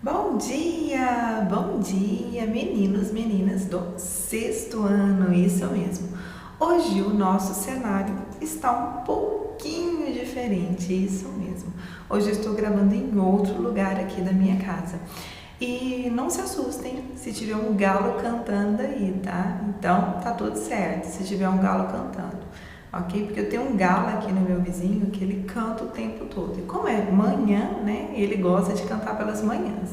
Bom dia, meninos, meninas do sexto ano, isso mesmo. Hoje o nosso cenário está um pouquinho diferente, isso mesmo. Hoje eu estou gravando em outro lugar aqui da minha casa. E não se assustem se tiver um galo cantando aí, tá? Então tá tudo certo se tiver um galo cantando. Ok? Porque eu tenho um galo aqui no meu vizinho que ele canta o tempo todo. E como é manhã, né? Ele gosta de cantar pelas manhãs.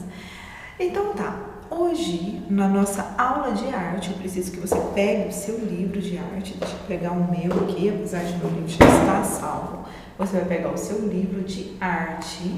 Então tá, hoje na nossa aula de arte, eu preciso que você pegue o seu livro de arte. Deixa eu pegar o meu aqui, apesar de meu livro já estar salvo. Você vai pegar o seu livro de arte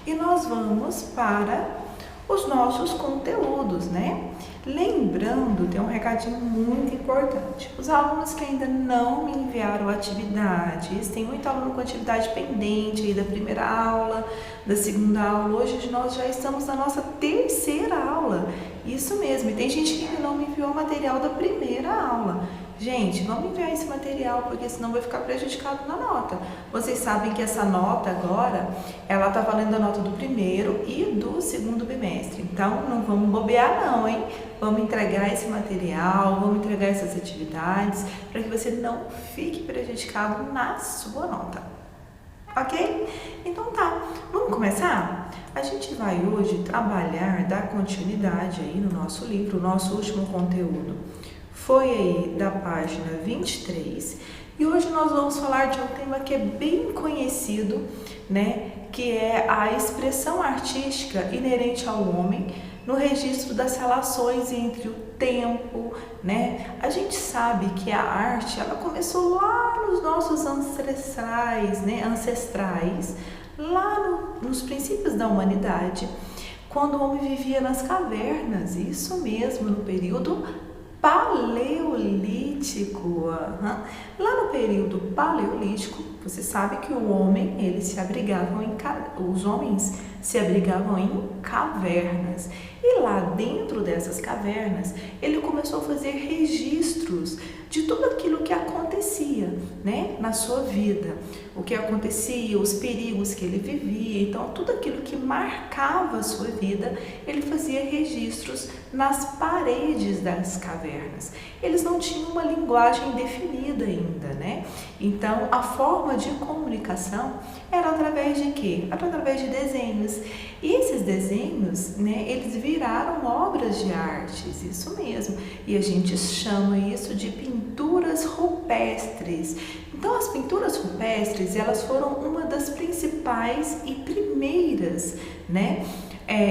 e nós vamos para os nossos conteúdos, né? Lembrando, tem um recadinho muito importante. Os alunos que ainda não me enviaram atividades, tem muito aluno com atividade pendente aí da primeira aula, da segunda aula. Hoje nós já estamos na nossa terceira aula. Isso mesmo, e tem gente que ainda não me enviou o material da primeira aula. Gente, vamos enviar esse material, porque senão vai ficar prejudicado na nota. Vocês sabem que essa nota agora, ela tá valendo a nota do primeiro e do segundo bimestre. Então, não vamos bobear não, hein? Vamos entregar esse material, vamos entregar essas atividades, para que você não fique prejudicado na sua nota. Ok? Então tá, vamos começar? A gente vai hoje trabalhar, dar continuidade aí no nosso livro, o nosso último conteúdo foi aí da página 23 e hoje nós vamos falar de um tema que é bem conhecido, né? Que é a expressão artística inerente ao homem no registro das relações entre o tempo, né? A gente sabe que a arte, ela começou lá nos nossos ancestrais, né? Lá nos princípios da humanidade, quando o homem vivia nas cavernas, isso mesmo, no período paleolítico. Lá no período paleolítico, você sabe que os homens se abrigavam em cavernas. E lá dentro dessas cavernas, ele começou a fazer registros de tudo aquilo que acontecia, né, na sua vida. O que acontecia, os perigos que ele vivia. Então, tudo aquilo que marcava a sua vida, ele fazia registros nas paredes das cavernas. Eles não tinham uma linguagem definida ainda, né? Então, a forma de comunicação era através de quê? Era através de desenhos. E esses desenhos, né, eles viraram obras de artes, isso mesmo. E a gente chama isso de pinturas rupestres. Então, as pinturas rupestres, elas foram uma das principais e primeiras, né,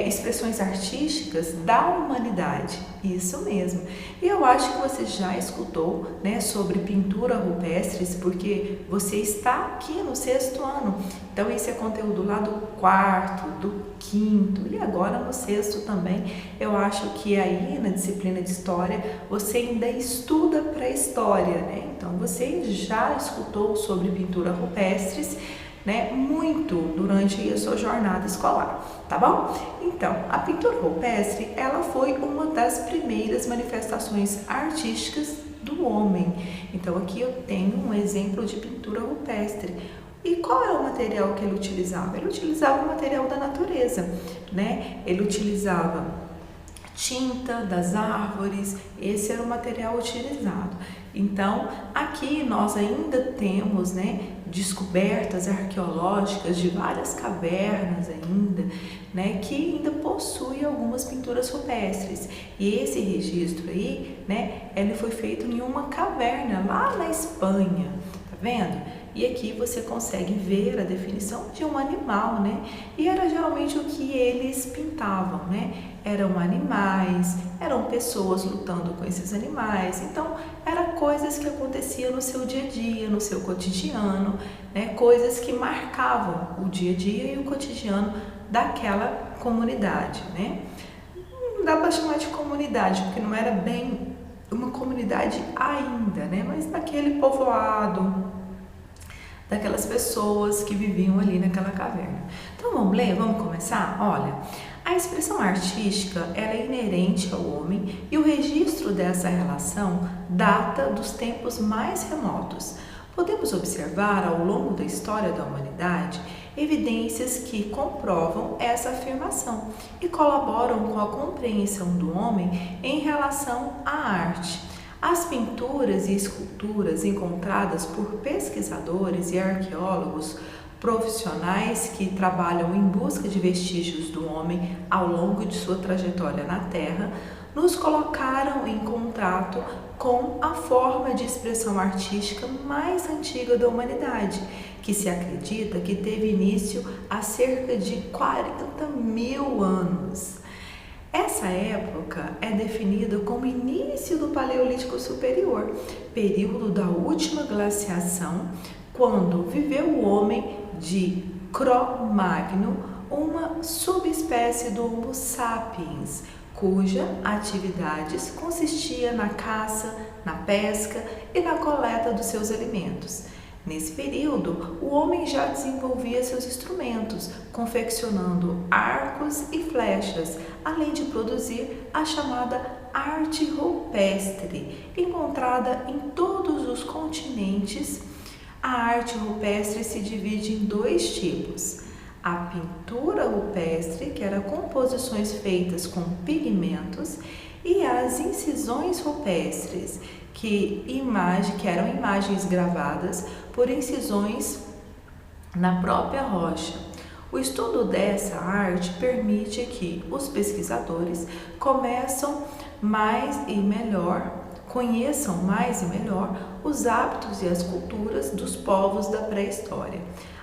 expressões artísticas da humanidade, isso mesmo. E eu acho que você já escutou, né, sobre pintura rupestres, porque você está aqui no sexto ano. Então esse é conteúdo lá do quarto, do quinto e agora no sexto também. Eu acho que aí na disciplina de história você ainda estuda pré-história, né? Então você já escutou sobre pintura rupestres, né, muito durante a sua jornada escolar, tá bom? Então, a pintura rupestre, ela foi uma das primeiras manifestações artísticas do homem. Então, aqui eu tenho um exemplo de pintura rupestre. E qual é o material que ele utilizava? Ele utilizava o material da natureza, né? Ele utilizava tinta das árvores, esse era o material utilizado. Então, aqui nós ainda temos, né, descobertas arqueológicas de várias cavernas ainda, né, que ainda possuem algumas pinturas rupestres. E esse registro aí, né, ele foi feito em uma caverna lá na Espanha, tá vendo? E aqui você consegue ver a definição de um animal, né? E era geralmente o que eles pintavam, né? Eram animais, eram pessoas lutando com esses animais. Então, eram coisas que aconteciam no seu dia a dia, no seu cotidiano, né? Coisas que marcavam o dia a dia e o cotidiano daquela comunidade, né? Não dá para chamar de comunidade, porque não era bem uma comunidade ainda, né? Mas naquele povoado, daquelas pessoas que viviam ali naquela caverna. Então vamos ler, vamos começar? Olha, a expressão artística ela é inerente ao homem e o registro dessa relação data dos tempos mais remotos. Podemos observar ao longo da história da humanidade evidências que comprovam essa afirmação e colaboram com a compreensão do homem em relação à arte. As pinturas e esculturas encontradas por pesquisadores e arqueólogos profissionais que trabalham em busca de vestígios do homem ao longo de sua trajetória na Terra nos colocaram em contato com a forma de expressão artística mais antiga da humanidade, que se acredita que teve início há cerca de 40.000 anos. Essa época é definida como início do Paleolítico Superior, período da última glaciação, quando viveu o homem de Cro-Magnon, uma subespécie do Homo sapiens, cuja atividades consistia na caça, na pesca e na coleta dos seus alimentos. Nesse período, o homem já desenvolvia seus instrumentos, confeccionando arcos e flechas, além de produzir a chamada arte rupestre, encontrada em todos os continentes. A arte rupestre se divide em dois tipos: a pintura rupestre, que eram composições feitas com pigmentos, e as incisões rupestres, que eram imagens gravadas por incisões na própria rocha. O estudo dessa arte permite que os pesquisadores conheçam mais e melhor os hábitos e as culturas dos povos da pré-história.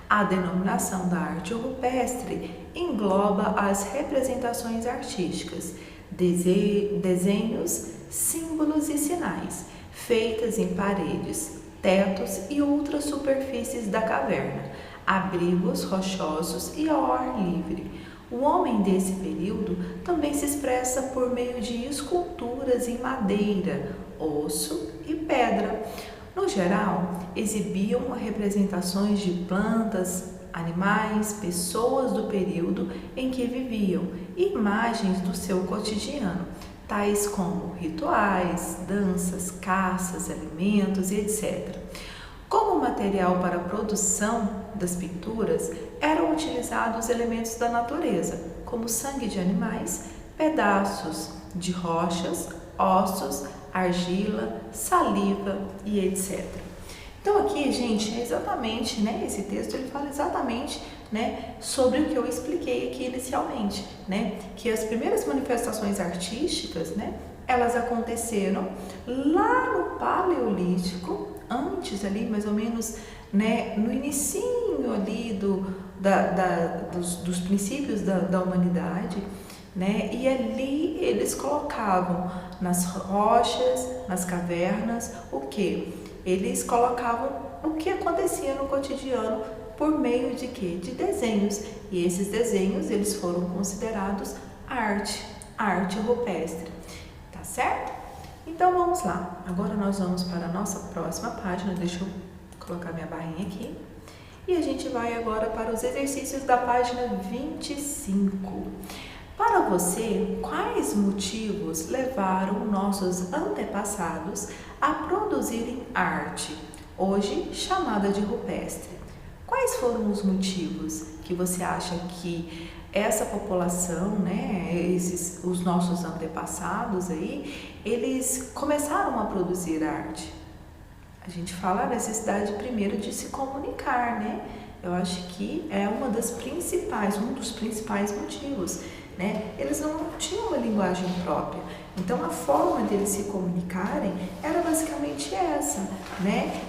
A denominação da arte rupestre engloba as representações artísticas, desenhos, símbolos e sinais, feitas em paredes, tetos e outras superfícies da caverna, abrigos rochosos e ao ar livre. O homem desse período também se expressa por meio de esculturas em madeira, osso e pedra. No geral, exibiam representações de plantas, animais, pessoas do período em que viviam e imagens do seu cotidiano, tais como rituais, danças, caças, alimentos e etc. Como material para a produção das pinturas, eram utilizados elementos da natureza, como sangue de animais, pedaços de rochas, ossos, argila, saliva e etc. Então aqui, gente, é exatamente, esse texto ele fala exatamente, sobre o que eu expliquei aqui inicialmente, que as primeiras manifestações artísticas, elas aconteceram lá no Paleolítico, antes ali, mais ou menos, no inicinho ali dos princípios da humanidade, e ali eles colocavam nas rochas, nas cavernas, o que? Eles colocavam o que acontecia no cotidiano por meio de quê? De desenhos. E esses desenhos, eles foram considerados arte rupestre. Tá certo? Então vamos lá. Agora nós vamos para a nossa próxima página. Deixa eu colocar minha barrinha aqui. E a gente vai agora para os exercícios da página 25. Para você, quais motivos levaram nossos antepassados a produzirem arte, hoje chamada de rupestre? Quais foram os motivos que você acha que essa população, os nossos antepassados aí, eles começaram a produzir arte? A gente fala a necessidade primeiro de se comunicar, Eu acho que é um dos principais motivos. Eles não tinham uma linguagem própria, então a forma deles se comunicarem era basicamente essa,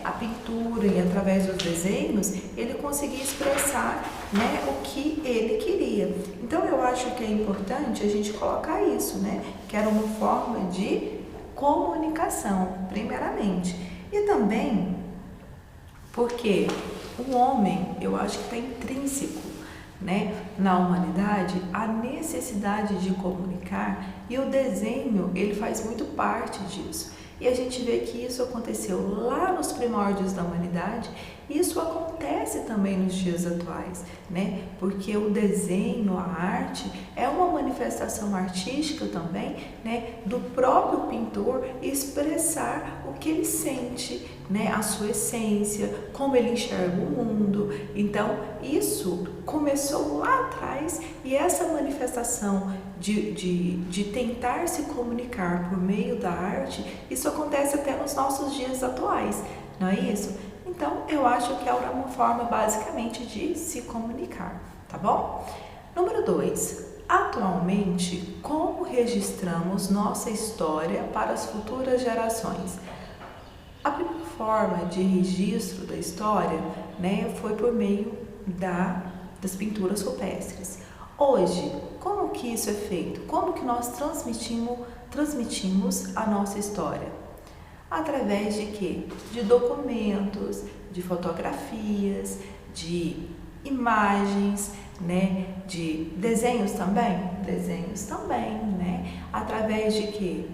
A pintura, e através dos desenhos ele conseguia expressar, o que ele queria. Então eu acho que é importante a gente colocar isso, Que era uma forma de comunicação, primeiramente, e também porque o homem, eu acho que está intrínseco, na humanidade, a necessidade de comunicar, e o desenho, ele faz muito parte disso. E a gente vê que isso aconteceu lá nos primórdios da humanidade, e isso acontece também nos dias atuais, Porque o desenho, a arte, é uma manifestação artística também, né, do próprio pintor expressar o que ele sente, né, a sua essência, como ele enxerga o mundo. Então, isso começou lá atrás, e essa manifestação de tentar se comunicar por meio da arte, isso acontece até nos nossos dias atuais, não é isso? Então, eu acho que é uma forma basicamente de se comunicar, tá bom? Número 2. Atualmente, como registramos nossa história para as futuras gerações? A primeira forma de registro da história, né, foi por meio das pinturas rupestres. Hoje, como que isso é feito? Como que nós transmitimos a nossa história? Através de quê? De documentos, de fotografias, de imagens, né? De desenhos também? Desenhos também, né? Através de quê?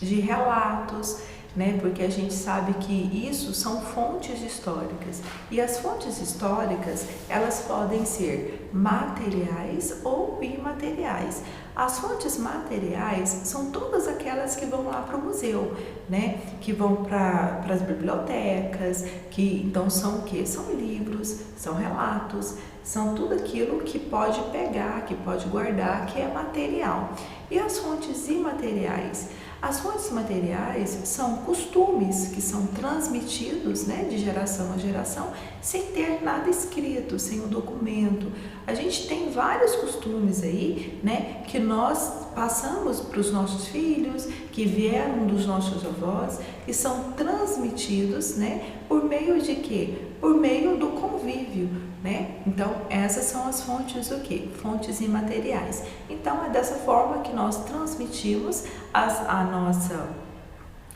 De relatos, né? Porque a gente sabe que isso são fontes históricas, e as fontes históricas, elas podem ser materiais ou imateriais. As fontes materiais são todas aquelas que vão lá para o museu, né? Que vão para as bibliotecas, que então são o quê? São livros, são relatos, são tudo aquilo que pode pegar, que pode guardar, que é material. E as fontes imateriais? As fontes materiais são costumes que são transmitidos, né, de geração a geração, sem ter nada escrito, sem um documento. A gente tem vários costumes aí, né, que nós passamos para os nossos filhos, que vieram dos nossos avós, e são transmitidos, né, por meio de quê? Por meio do convívio, né? Então, essas são as fontes o quê? Fontes imateriais. Então, é dessa forma que nós transmitimos a nossa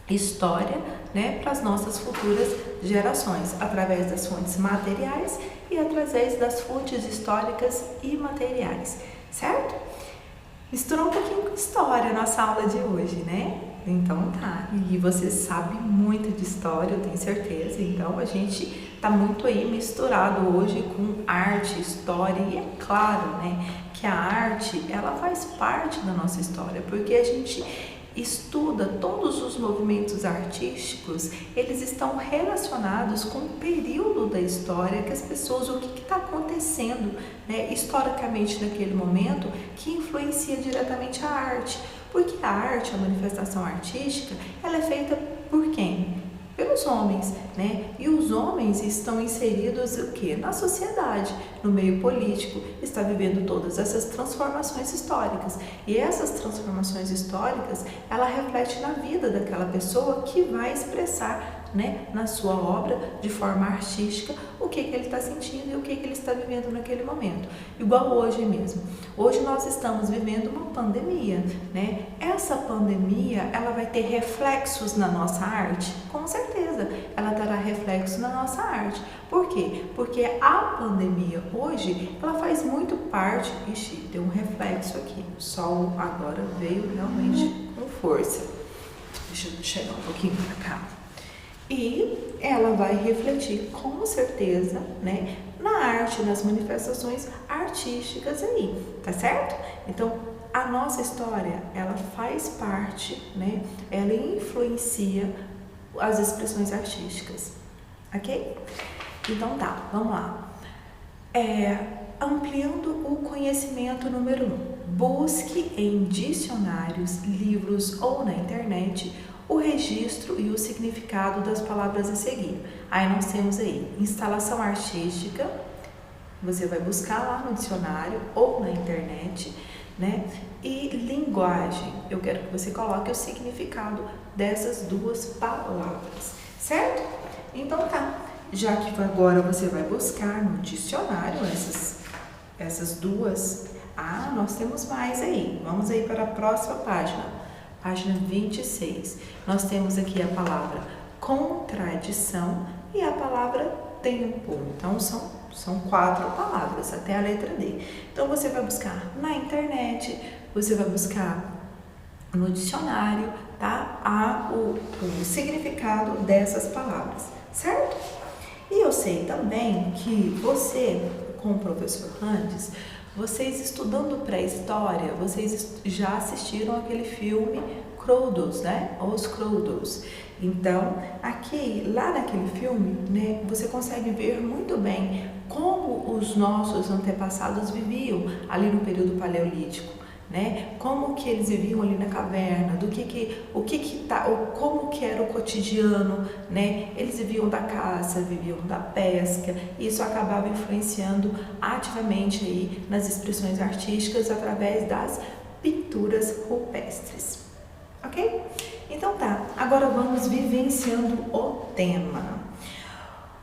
história, né, para as nossas futuras gerações, através das fontes materiais e através das fontes históricas imateriais, certo? Misturou um pouquinho com história a nossa aula de hoje, né? Então tá, e você sabe muito de história, eu tenho certeza, então a gente tá muito aí misturado hoje com arte, história, e é claro, né, que a arte, ela faz parte da nossa história, porque a gente estuda todos os movimentos artísticos, eles estão relacionados com o período da história que as pessoas, o que está acontecendo, né, historicamente naquele momento, que influencia diretamente a arte. Porque a arte, a manifestação artística, ela é feita por quem? Pelos homens, né? E os homens estão inseridos o quê? Na sociedade, no meio político, está vivendo todas essas transformações históricas. E essas transformações históricas, ela reflete na vida daquela pessoa que vai expressar, né, na sua obra, de forma artística, o que ele está sentindo e o que ele está vivendo naquele momento. Igual hoje mesmo. Hoje nós estamos vivendo uma pandemia, né? Essa pandemia, ela vai ter reflexos na nossa arte? Com certeza, ela terá reflexo na nossa arte. Por quê? Porque a pandemia hoje, ela faz muito parte... Ixi, deu um reflexo aqui. O sol agora veio realmente com força. Deixa eu chegar um pouquinho para cá. E ela vai refletir com certeza, né, na arte, nas manifestações artísticas aí, tá certo? Então, a nossa história, ela faz parte, né, ela influencia as expressões artísticas, ok? Então tá, vamos lá. Ampliando o conhecimento número 1. Busque em dicionários, livros ou na internet o registro e o significado das palavras a seguir. Aí nós temos aí instalação artística, você vai buscar lá no dicionário ou na internet, né? E linguagem, eu quero que você coloque o significado dessas duas palavras, certo? Então tá, já que agora você vai buscar no dicionário essas duas, nós temos mais aí, vamos aí para a próxima página. Página 26, nós temos aqui a palavra contradição e a palavra tempo. Então, são 4 palavras, até a letra D. Então, você vai buscar na internet, você vai buscar no dicionário, tá? O significado dessas palavras, certo? E eu sei também que você, com o professor Randes, Vocês estudando pré-história, vocês já assistiram aquele filme Crodos, né? Os Crodos. Então, lá naquele filme, né, você consegue ver muito bem como os nossos antepassados viviam ali no período paleolítico, né? Como que eles viviam ali na caverna, como que era o cotidiano, né? Eles viviam da caça, viviam da pesca, e isso acabava influenciando ativamente aí nas expressões artísticas através das pinturas rupestres. Ok? Então tá, agora vamos vivenciando o tema.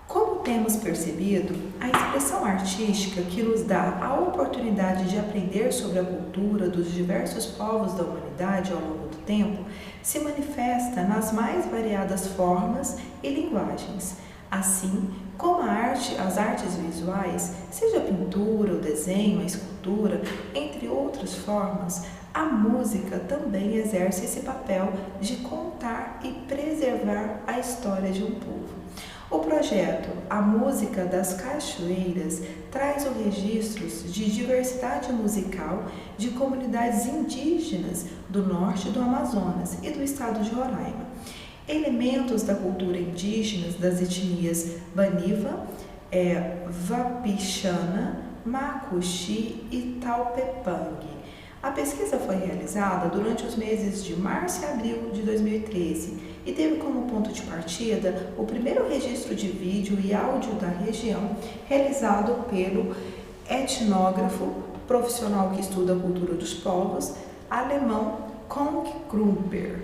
Como temos percebido, a expressão artística que nos dá a oportunidade de aprender sobre a cultura dos diversos povos da humanidade ao longo do tempo se manifesta nas mais variadas formas e linguagens. Assim como as artes visuais, seja a pintura, o desenho, a escultura, entre outras formas, a música também exerce esse papel de contar e preservar a história de um povo. O projeto A Música das Cachoeiras traz os registros de diversidade musical de comunidades indígenas do norte do Amazonas e do estado de Roraima. Elementos da cultura indígena das etnias Baniva, Wapixana, Macuxi e Taupepang. A pesquisa foi realizada durante os meses de março e abril de 2013 e teve como ponto de partida o primeiro registro de vídeo e áudio da região realizado pelo etnógrafo profissional que estuda a cultura dos povos, alemão Konk Grumper,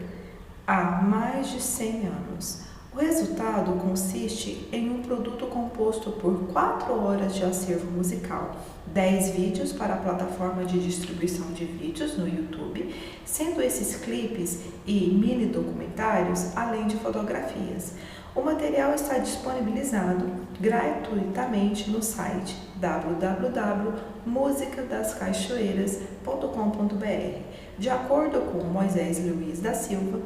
há mais de 100 anos. O resultado consiste em um produto composto por 4 horas de acervo musical, 10 vídeos para a plataforma de distribuição de vídeos no YouTube, sendo esses clipes e mini documentários, além de fotografias. O material está disponibilizado gratuitamente no site www.musicadascachoeiras.com.br. De acordo com Moisés Luiz da Silva,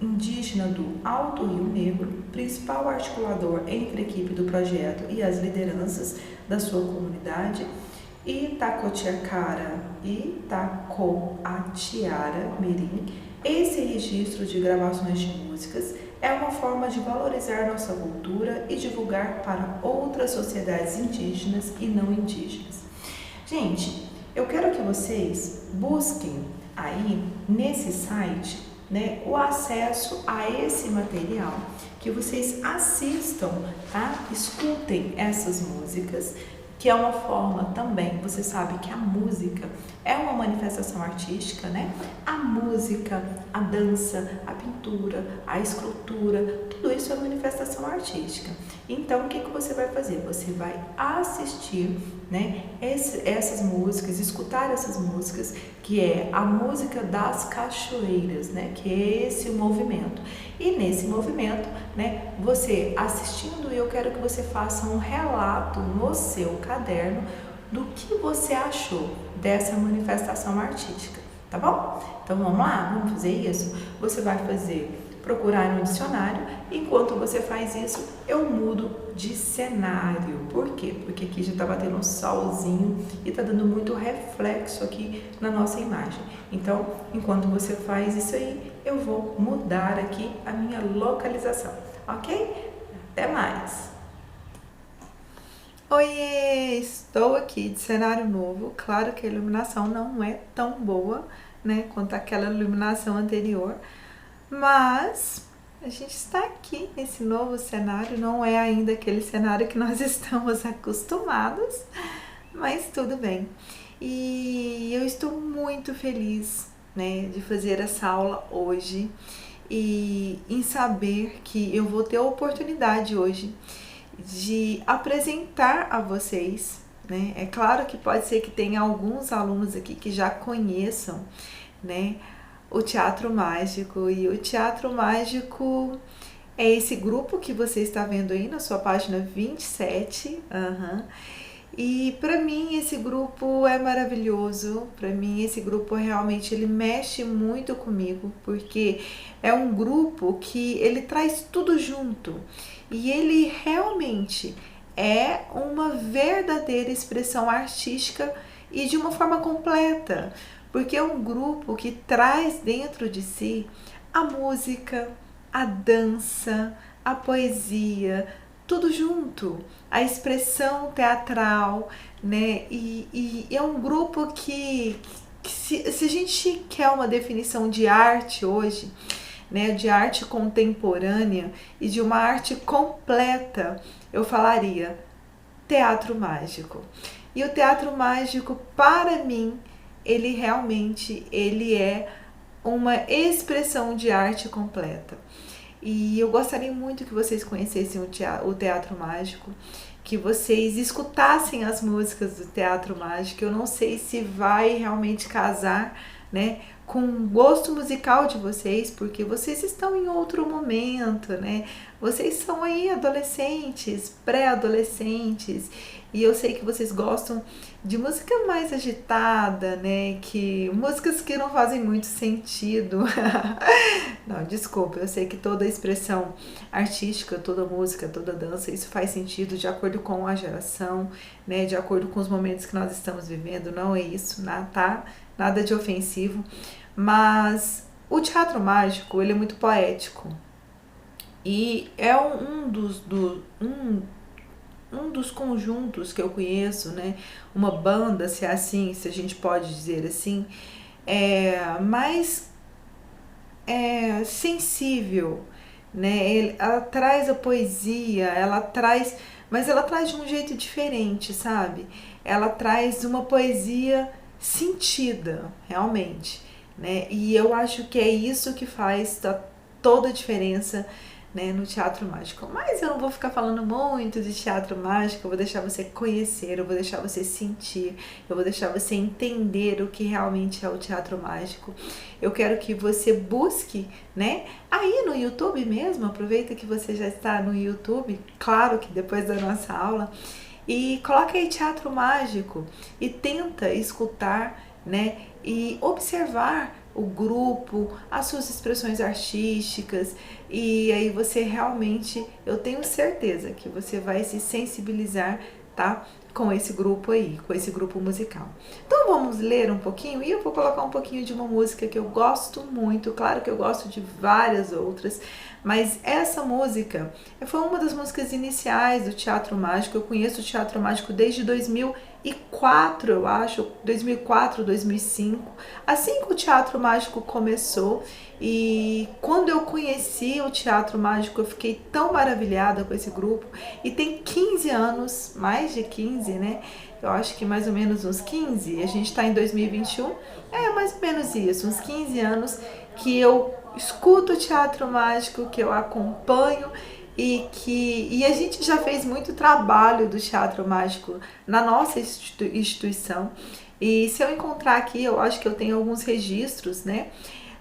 indígena do Alto Rio Negro, principal articulador entre a equipe do projeto e as lideranças da sua comunidade, Itacoatiara Mirim, esse registro de gravações de músicas é uma forma de valorizar nossa cultura e divulgar para outras sociedades indígenas e não indígenas. Gente, eu quero que vocês busquem aí nesse site, né, o acesso a esse material, que vocês assistam, tá? Escutem essas músicas, que é uma forma também, você sabe que a música é uma manifestação artística, né? A música, a dança, a pintura, a escultura, tudo isso é manifestação artística. Então, o que você vai fazer? Você vai assistir, né, essas músicas, escutar essas músicas, que é a música das cachoeiras, né, que é esse movimento. E nesse movimento, né, você assistindo, eu quero que você faça um relato no seu caderno do que você achou dessa manifestação artística, tá bom? Então vamos lá, vamos fazer isso? Você vai procurar no dicionário. Enquanto você faz isso, eu mudo de cenário. Por quê? Porque aqui já tá batendo um solzinho e tá dando muito reflexo aqui na nossa imagem. Então, enquanto você faz isso aí, eu vou mudar aqui a minha localização, ok? Até mais! Oiê! Estou aqui de cenário novo. Claro que a iluminação não é tão boa, né, quanto aquela iluminação anterior, mas a gente está aqui nesse novo cenário. Não é ainda aquele cenário que nós estamos acostumados, mas tudo bem. E eu estou muito feliz, né, de fazer essa aula hoje e em saber que eu vou ter a oportunidade hoje de apresentar a vocês, né? É claro que pode ser que tenha alguns alunos aqui que já conheçam, né, o Teatro Mágico, e o Teatro Mágico é esse grupo que você está vendo aí na sua página 27. E para mim esse grupo é maravilhoso. Para mim esse grupo realmente ele mexe muito comigo, porque é um grupo que ele traz tudo junto e ele realmente é uma verdadeira expressão artística e de uma forma completa, porque é um grupo que traz dentro de si a música, a dança, a poesia, tudo junto, a expressão teatral, né? E é um grupo que se a gente quer uma definição de arte hoje, né, de arte contemporânea e de uma arte completa, eu falaria teatro mágico. E o teatro mágico, para mim, ele realmente ele é uma expressão de arte completa. E eu gostaria muito que vocês conhecessem o teatro mágico, que vocês escutassem as músicas do teatro mágico. Eu não sei se vai realmente casar, né, com o gosto musical de vocês, porque vocês estão em outro momento, né? Vocês são aí adolescentes, pré-adolescentes, e eu sei que vocês gostam de música mais agitada, né? Que músicas que não fazem muito sentido. Não, desculpa, eu sei que toda expressão artística, toda música, toda dança, isso faz sentido de acordo com a geração, né? De acordo com os momentos que nós estamos vivendo, não é isso, tá? Nada de ofensivo, mas o teatro mágico, ele é muito poético e é um dos conjuntos que eu conheço, né? Uma banda, se é assim, se a gente pode dizer assim, mais sensível, né? Ela traz a poesia, mas ela traz de um jeito diferente, sabe? Ela traz uma poesia sentida, realmente, né? E eu acho que é isso que faz toda a diferença, né, no teatro mágico. Mas eu não vou ficar falando muito de teatro mágico, eu vou deixar você conhecer, eu vou deixar você sentir, eu vou deixar você entender o que realmente é o teatro mágico. Eu quero que você busque, né, aí no YouTube mesmo, aproveita que você já está no YouTube, claro que depois da nossa aula, e coloca aí teatro mágico e tenta escutar, né, e observar o grupo, as suas expressões artísticas, e aí você realmente, eu tenho certeza que você vai se sensibilizar, tá, com esse grupo aí, com esse grupo musical. Então vamos ler um pouquinho e eu vou colocar um pouquinho de uma música que eu gosto muito, claro que eu gosto de várias outras, mas essa música foi uma das músicas iniciais do Teatro Mágico. Eu conheço o Teatro Mágico desde 2004, eu acho, 2004, 2005, assim que o Teatro Mágico começou. E quando eu conheci o Teatro Mágico, eu fiquei tão maravilhada com esse grupo. E tem 15 anos, mais de 15, né? Eu acho que mais ou menos uns 15, a gente está em 2021, mais ou menos isso, uns 15 anos que eu escuto o Teatro Mágico, que eu acompanho e a gente já fez muito trabalho do Teatro Mágico na nossa instituição. E se eu encontrar aqui, eu acho que eu tenho alguns registros, né,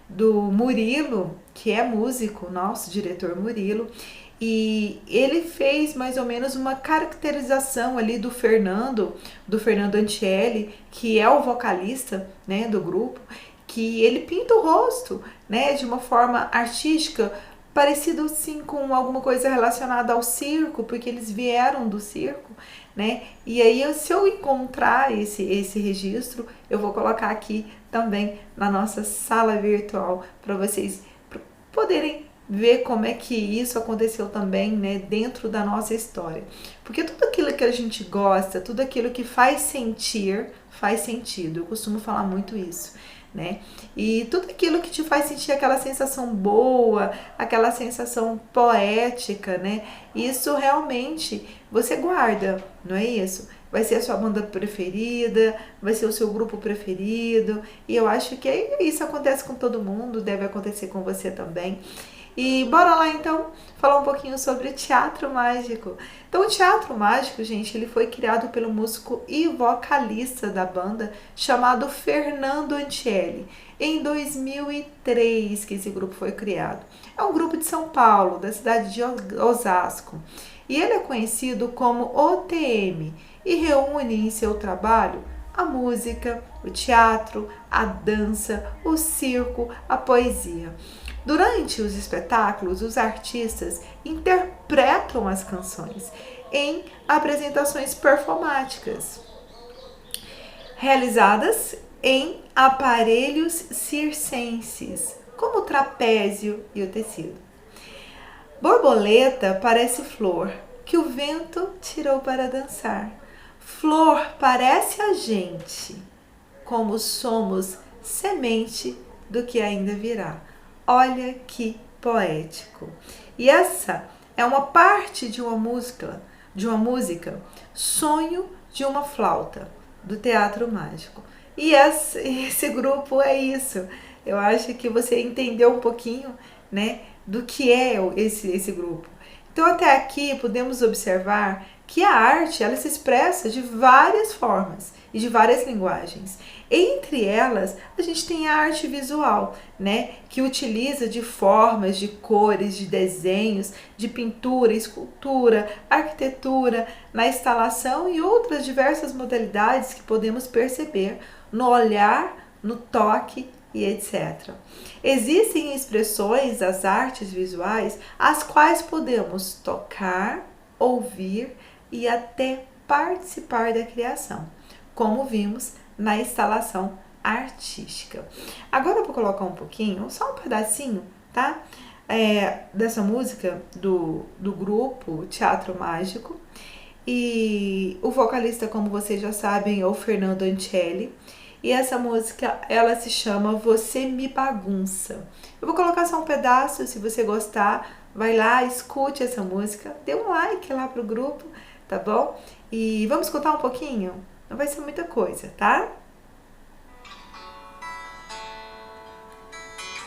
do Murilo, que é músico, nosso diretor Murilo, e ele fez mais ou menos uma caracterização ali do Fernando Antielli, que é o vocalista, né, do grupo, que ele pinta o rosto, né, de uma forma artística, parecido sim com alguma coisa relacionada ao circo, porque eles vieram do circo, né? E aí, se eu encontrar esse registro, eu vou colocar aqui também na nossa sala virtual para vocês poderem ver como é que isso aconteceu também, né, dentro da nossa história. Porque tudo aquilo que a gente gosta, tudo aquilo que faz sentir, faz sentido. Eu costumo falar muito isso, né? E tudo aquilo que te faz sentir aquela sensação boa, aquela sensação poética, né? Isso realmente você guarda, não é isso? Vai ser a sua banda preferida, vai ser o seu grupo preferido, e eu acho que isso acontece com todo mundo, deve acontecer com você também. E bora lá então falar um pouquinho sobre o Teatro Mágico. Então o Teatro Mágico, gente, ele foi criado pelo músico e vocalista da banda chamado Fernando Antielli, em 2003 que esse grupo foi criado. É um grupo de São Paulo, da cidade de Osasco, e ele é conhecido como OTM e reúne em seu trabalho a música, o teatro, a dança, o circo, a poesia. Durante os espetáculos, os artistas interpretam as canções em apresentações performáticas, realizadas em aparelhos circenses, como o trapézio e o tecido. Borboleta parece flor que o vento tirou para dançar. Flor parece a gente, como somos semente do que ainda virá. Olha que poético. E essa é uma parte de uma música, Sonho de uma Flauta, do Teatro Mágico. E esse grupo é isso. Eu acho que você entendeu um pouquinho, né, do que é esse grupo. Então, até aqui podemos observar que a arte ela se expressa de várias formas e de várias linguagens. Entre elas, a gente tem a arte visual, né, que utiliza de formas, de cores, de desenhos, de pintura, escultura, arquitetura, na instalação e outras diversas modalidades que podemos perceber no olhar, no toque e etc. Existem expressões das artes visuais as quais podemos tocar, ouvir e até participar da criação, como vimos na instalação artística. Agora eu vou colocar um pouquinho, só um pedacinho, tá? Dessa música do grupo Teatro Mágico. E o vocalista, como vocês já sabem, é o Fernando Ancelli. E essa música, ela se chama Você Me Bagunça. Eu vou colocar só um pedaço, se você gostar, vai lá, escute essa música, dê um like lá pro grupo, tá bom? E vamos escutar um pouquinho? Não vai ser muita coisa, tá?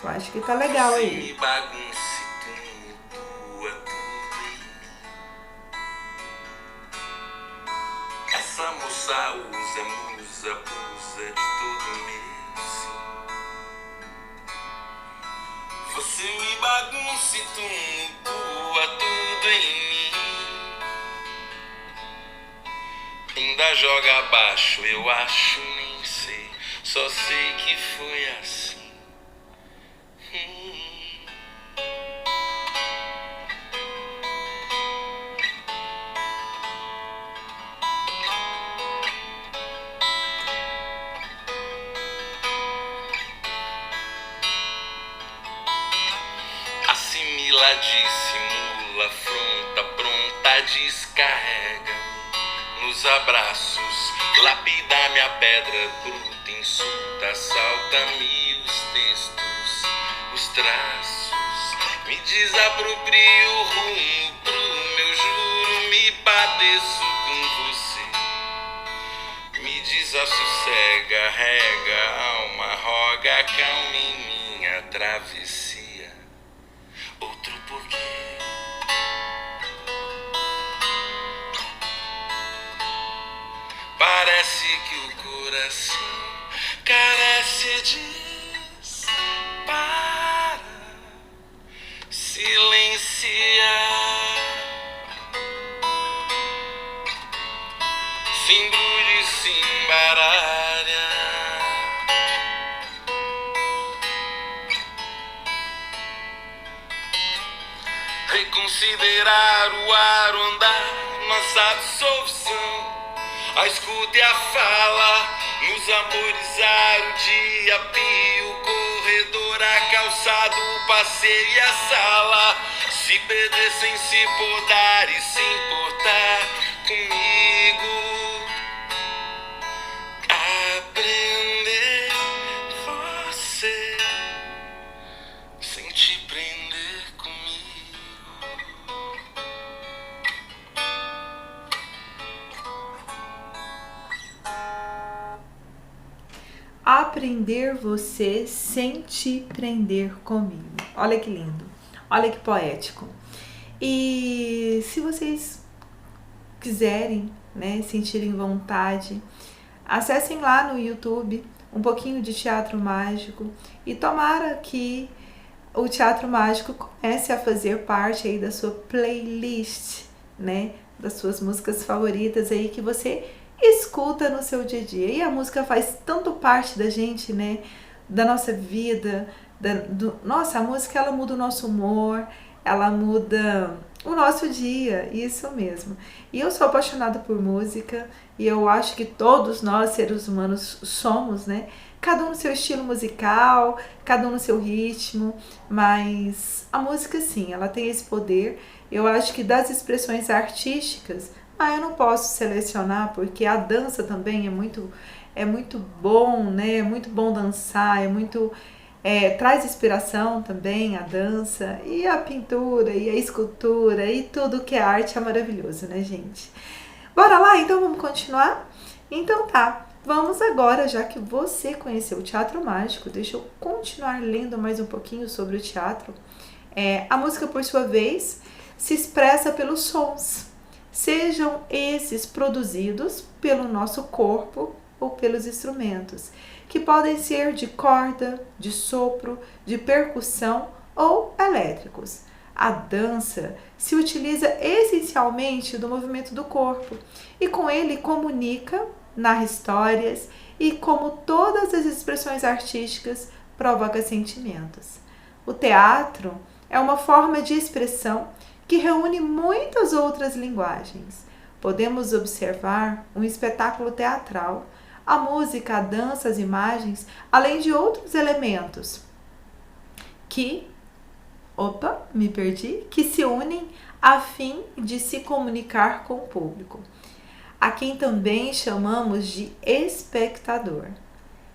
Eu acho que tá legal aí. Essa moça usa, musa, abusa de todo mês. Você me bagunça e tumultua tudo em mim. Ainda joga abaixo, eu acho, nem sei. Só sei que foi assim. Assimila, dissimula, afronta, pronta, descarrega nos abraços, lapida minha pedra bruta, insulta, assalta-me os textos, os traços, me desaproprio o rumo pro meu juro, me padeço com você, me desassossega, rega, alma, roga, calma em minha travessia. Outro porquê. Parece que o coração carece de para silenciar. Se embrulha, se embaralha. Reconsiderar o ar, o andar, nossa absolvição. A escuta e a fala, nos amorizar o dia, pio, o corredor, a calçada, o passeio e a sala. Se perder sem se podar e se importar comigo. Aprender você sem te prender comigo. Aprender você sem te prender comigo. Olha que lindo, olha que poético. E se vocês quiserem, né, sentirem vontade, acessem lá no YouTube um pouquinho de Teatro Mágico e tomara que o Teatro Mágico comece a fazer parte aí da sua playlist, né, das suas músicas favoritas aí que você escuta no seu dia a dia. E a música faz tanto parte da gente, né, da nossa vida, nossa, a música ela muda o nosso humor, ela muda o nosso dia, isso mesmo. E eu sou apaixonada por música e eu acho que todos nós, seres humanos, somos, né? Cada um no seu estilo musical, cada um no seu ritmo, mas a música sim, ela tem esse poder. Eu acho que das expressões artísticas, eu não posso selecionar porque a dança também é muito bom, né? É muito bom dançar, traz inspiração também a dança e a pintura e a escultura e tudo que é arte é maravilhoso, né, gente? Bora lá, então vamos continuar? Então tá, vamos agora, já que você conheceu o teatro mágico, deixa eu continuar lendo mais um pouquinho sobre o teatro. A música, por sua vez, se expressa pelos sons, sejam esses produzidos pelo nosso corpo ou pelos instrumentos, que podem ser de corda, de sopro, de percussão ou elétricos. A dança se utiliza essencialmente do movimento do corpo e com ele comunica, narra histórias e, como todas as expressões artísticas, provoca sentimentos. O teatro é uma forma de expressão que reúne muitas outras linguagens. Podemos observar um espetáculo teatral, a música, a dança, as imagens, além de outros elementos que se unem a fim de se comunicar com o público, a quem também chamamos de espectador.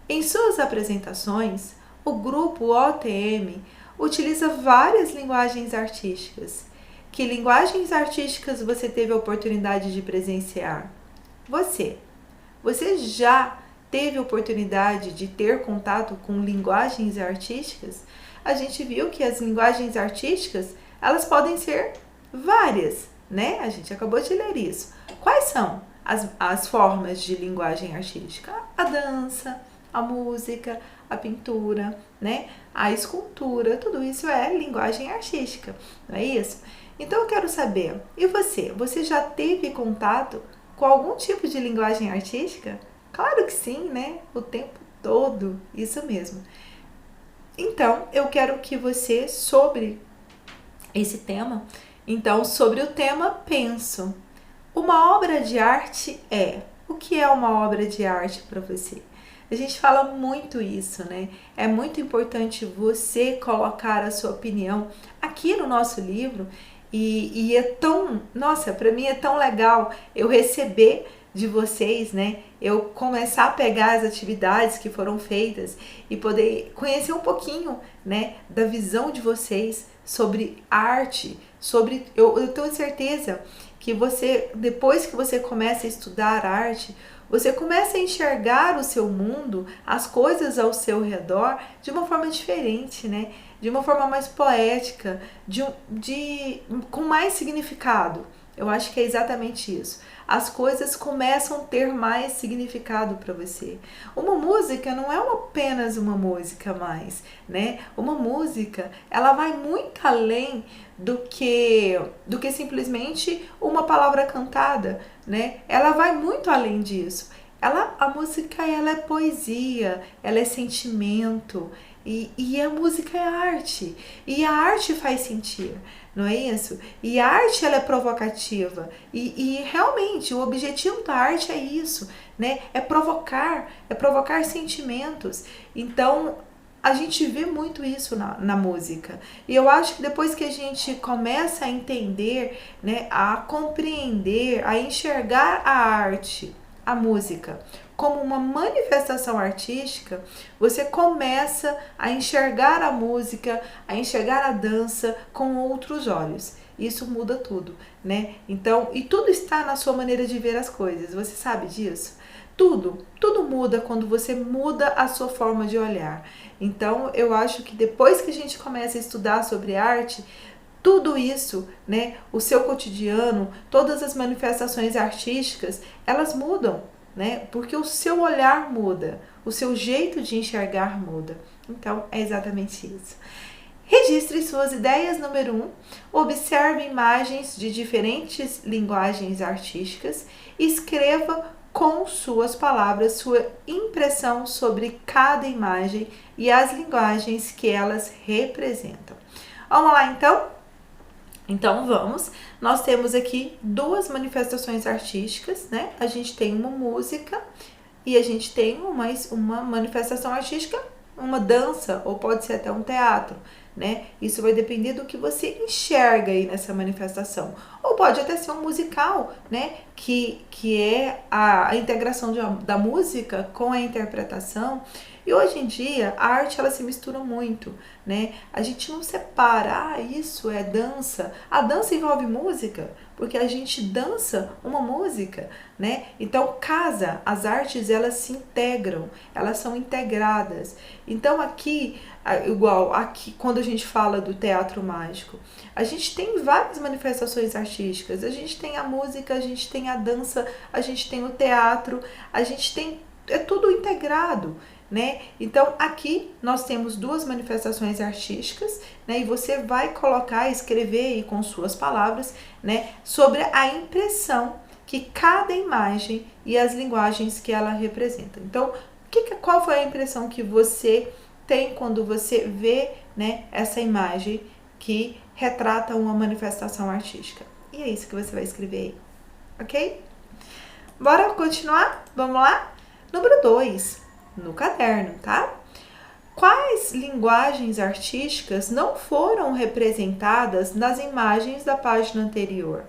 Em suas apresentações, o grupo OTM utiliza várias linguagens artísticas. Que linguagens artísticas você teve a oportunidade de presenciar? Você já teve a oportunidade de ter contato com linguagens artísticas? A gente viu que as linguagens artísticas, elas podem ser várias, né? A gente acabou de ler isso. Quais são as formas de linguagem artística? A dança, a música, a pintura, né? A escultura, tudo isso é linguagem artística, não é isso? Então eu quero saber, e você? Você já teve contato com algum tipo de linguagem artística? Claro que sim, né? O tempo todo, isso mesmo. Então, eu quero que você, sobre esse tema, sobre o tema, penso. Uma obra de arte é... O que é uma obra de arte para você? A gente fala muito isso, né? É muito importante você colocar a sua opinião aqui no nosso livro e é tão... Nossa, para mim é tão legal eu receber de vocês, né? Eu começar a pegar as atividades que foram feitas e poder conhecer um pouquinho, né, da visão de vocês sobre arte, eu tenho certeza que você, depois que você começa a estudar arte, você começa a enxergar o seu mundo, as coisas ao seu redor de uma forma diferente, né? De uma forma mais poética, com mais significado. Eu acho que é exatamente isso. As coisas começam a ter mais significado para você. Uma música não é apenas uma música mais, né? Uma música, ela vai muito além do que simplesmente uma palavra cantada, né? Ela vai muito além disso. A música, ela é poesia, ela é sentimento, e a música é arte, e a arte faz sentir, não é isso? E a arte, ela é provocativa, e realmente o objetivo da arte é isso, né? É provocar sentimentos. Então a gente vê muito isso na música, e eu acho que depois que a gente começa a entender, né, a compreender, a enxergar a arte, a música, como uma manifestação artística, você começa a enxergar a música, a enxergar a dança com outros olhos. Isso muda tudo, né? Então, e tudo está na sua maneira de ver as coisas, você sabe disso? Tudo muda quando você muda a sua forma de olhar. Então, eu acho que depois que a gente começa a estudar sobre arte, tudo isso, né, o seu cotidiano, todas as manifestações artísticas, elas mudam, né? Porque o seu olhar muda, o seu jeito de enxergar muda. Então, é exatamente isso. Registre suas ideias. Número 1. Observe imagens de diferentes linguagens artísticas e escreva com suas palavras sua impressão sobre cada imagem e as linguagens que elas representam. Vamos lá, então? Então vamos, nós temos aqui duas manifestações artísticas, né? A gente tem uma música e a gente tem uma manifestação artística, uma dança, ou pode ser até um teatro, né? Isso vai depender do que você enxerga aí nessa manifestação. Ou pode até ser um musical, né? Que é a integração da música com a interpretação. E hoje em dia a arte ela se mistura muito, né? A gente não separa, isso é dança. A dança envolve música, porque a gente dança uma música, né? Então casa, as artes elas se integram, elas são integradas. Então aqui, igual aqui quando a gente fala do teatro mágico, a gente tem várias manifestações artísticas. A gente tem a música, a gente tem a dança, a gente tem o teatro, a gente tem, é tudo integrado, né? Então aqui nós temos duas manifestações artísticas, né? E você vai colocar, escrever aí com suas palavras, né? Sobre a impressão que cada imagem e as linguagens que ela representa. Então, qual foi a impressão que você tem quando você vê, né, essa imagem que retrata uma manifestação artística? E é isso que você vai escrever aí, ok? Bora continuar? Vamos lá? Número 2. No caderno, tá? Quais linguagens artísticas não foram representadas nas imagens da página anterior?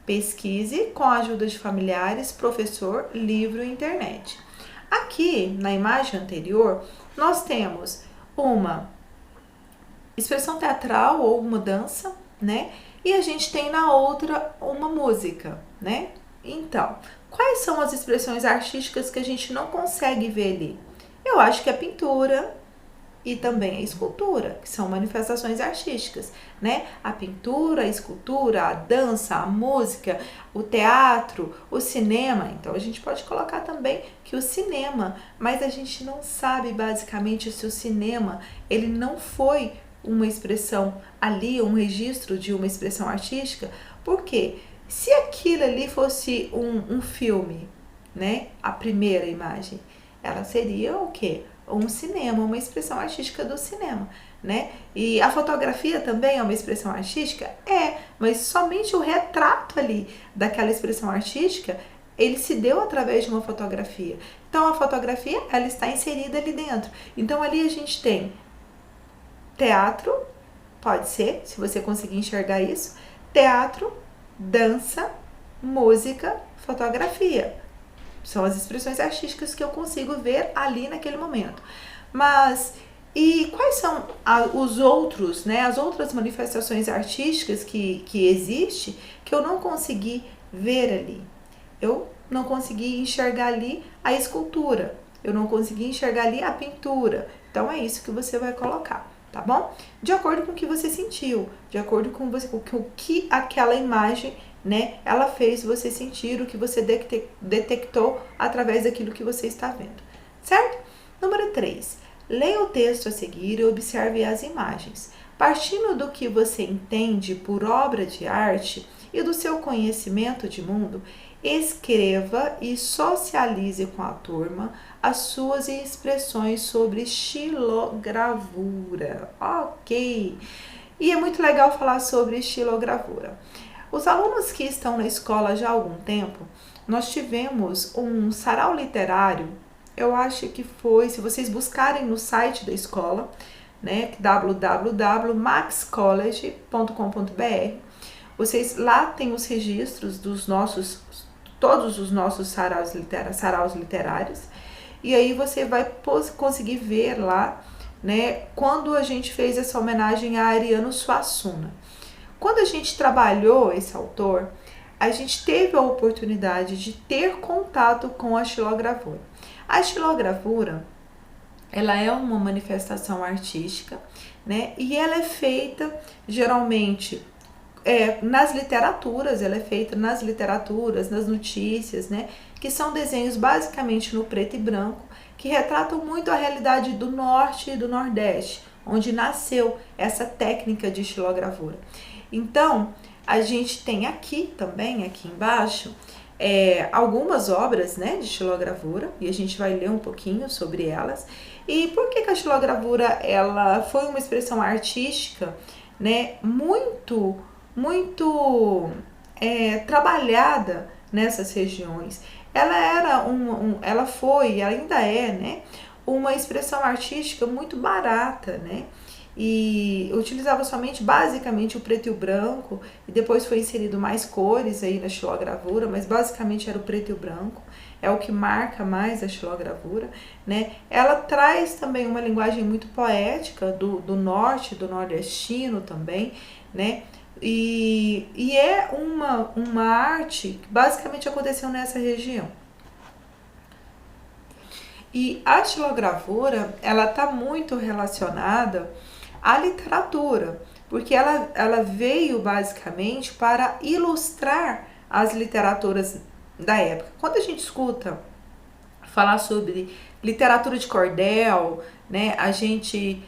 Pesquise com a ajuda de familiares, professor, livro e internet. Aqui, na imagem anterior, nós temos uma expressão teatral ou uma dança, né? E a gente tem na outra uma música, né? Então, quais são as expressões artísticas que a gente não consegue ver ali? Eu acho que a pintura e também a escultura, que são manifestações artísticas, né? A pintura, a escultura, a dança, a música, o teatro, o cinema. Então a gente pode colocar também que o cinema, mas a gente não sabe basicamente se o cinema ele não foi uma expressão ali, um registro de uma expressão artística, porque se aquilo ali fosse um filme, né? A primeira imagem, ela seria o quê? Um cinema, uma expressão artística do cinema, né? E a fotografia também é uma expressão artística? É, mas somente o retrato ali daquela expressão artística, ele se deu através de uma fotografia. Então a fotografia, ela está inserida ali dentro. Então ali a gente tem teatro, pode ser, se você conseguir enxergar isso, teatro, dança, música, fotografia. São as expressões artísticas que eu consigo ver ali naquele momento. Mas, e quais são os outros, né, as outras manifestações artísticas que existem que eu não consegui ver ali? Eu não consegui enxergar ali a escultura, eu não consegui enxergar ali a pintura. Então é isso que você vai colocar, tá bom? De acordo com o que você sentiu, de acordo com o que aquela imagem, né, ela fez você sentir, o que você detectou através daquilo que você está vendo, certo? Número 3. Leia o texto a seguir e observe as imagens. Partindo do que você entende por obra de arte e do seu conhecimento de mundo, escreva e socialize com a turma as suas expressões sobre estilogravura. Ok! E é muito legal falar sobre estilogravura. Os alunos que estão na escola já há algum tempo, nós tivemos um sarau literário, eu acho que foi, se vocês buscarem no site da escola, né, www.maxcollege.com.br, vocês lá tem os registros dos todos os nossos saraus literários, e aí você vai conseguir ver lá, né, quando a gente fez essa homenagem a Ariano Suassuna. Quando a gente trabalhou esse autor, a gente teve a oportunidade de ter contato com a estilogravura. A estilogravura, ela é uma manifestação artística, né? E ela é feita geralmente nas literaturas, nas notícias, né? Que são desenhos basicamente no preto e branco, que retratam muito a realidade do norte e do nordeste, onde nasceu essa técnica de estilogravura. Então, a gente tem aqui também, aqui embaixo, algumas obras, né, de estilogravura, e a gente vai ler um pouquinho sobre elas. E por que a estilogravura ela foi uma expressão artística, né, muito muito trabalhada nessas regiões. Ela era ela foi, ainda é, né, uma expressão artística muito barata, né? E utilizava somente, basicamente, o preto e o branco, e depois foi inserido mais cores aí na xilogravura, mas basicamente era o preto e o branco, é o que marca mais a xilogravura, né? Ela traz também uma linguagem muito poética do norte, do nordestino também, né? E é uma arte que basicamente aconteceu nessa região. E a xilogravura, ela está muito relacionada à literatura, porque ela veio basicamente para ilustrar as literaturas da época. Quando a gente escuta falar sobre literatura de cordel, né, a gente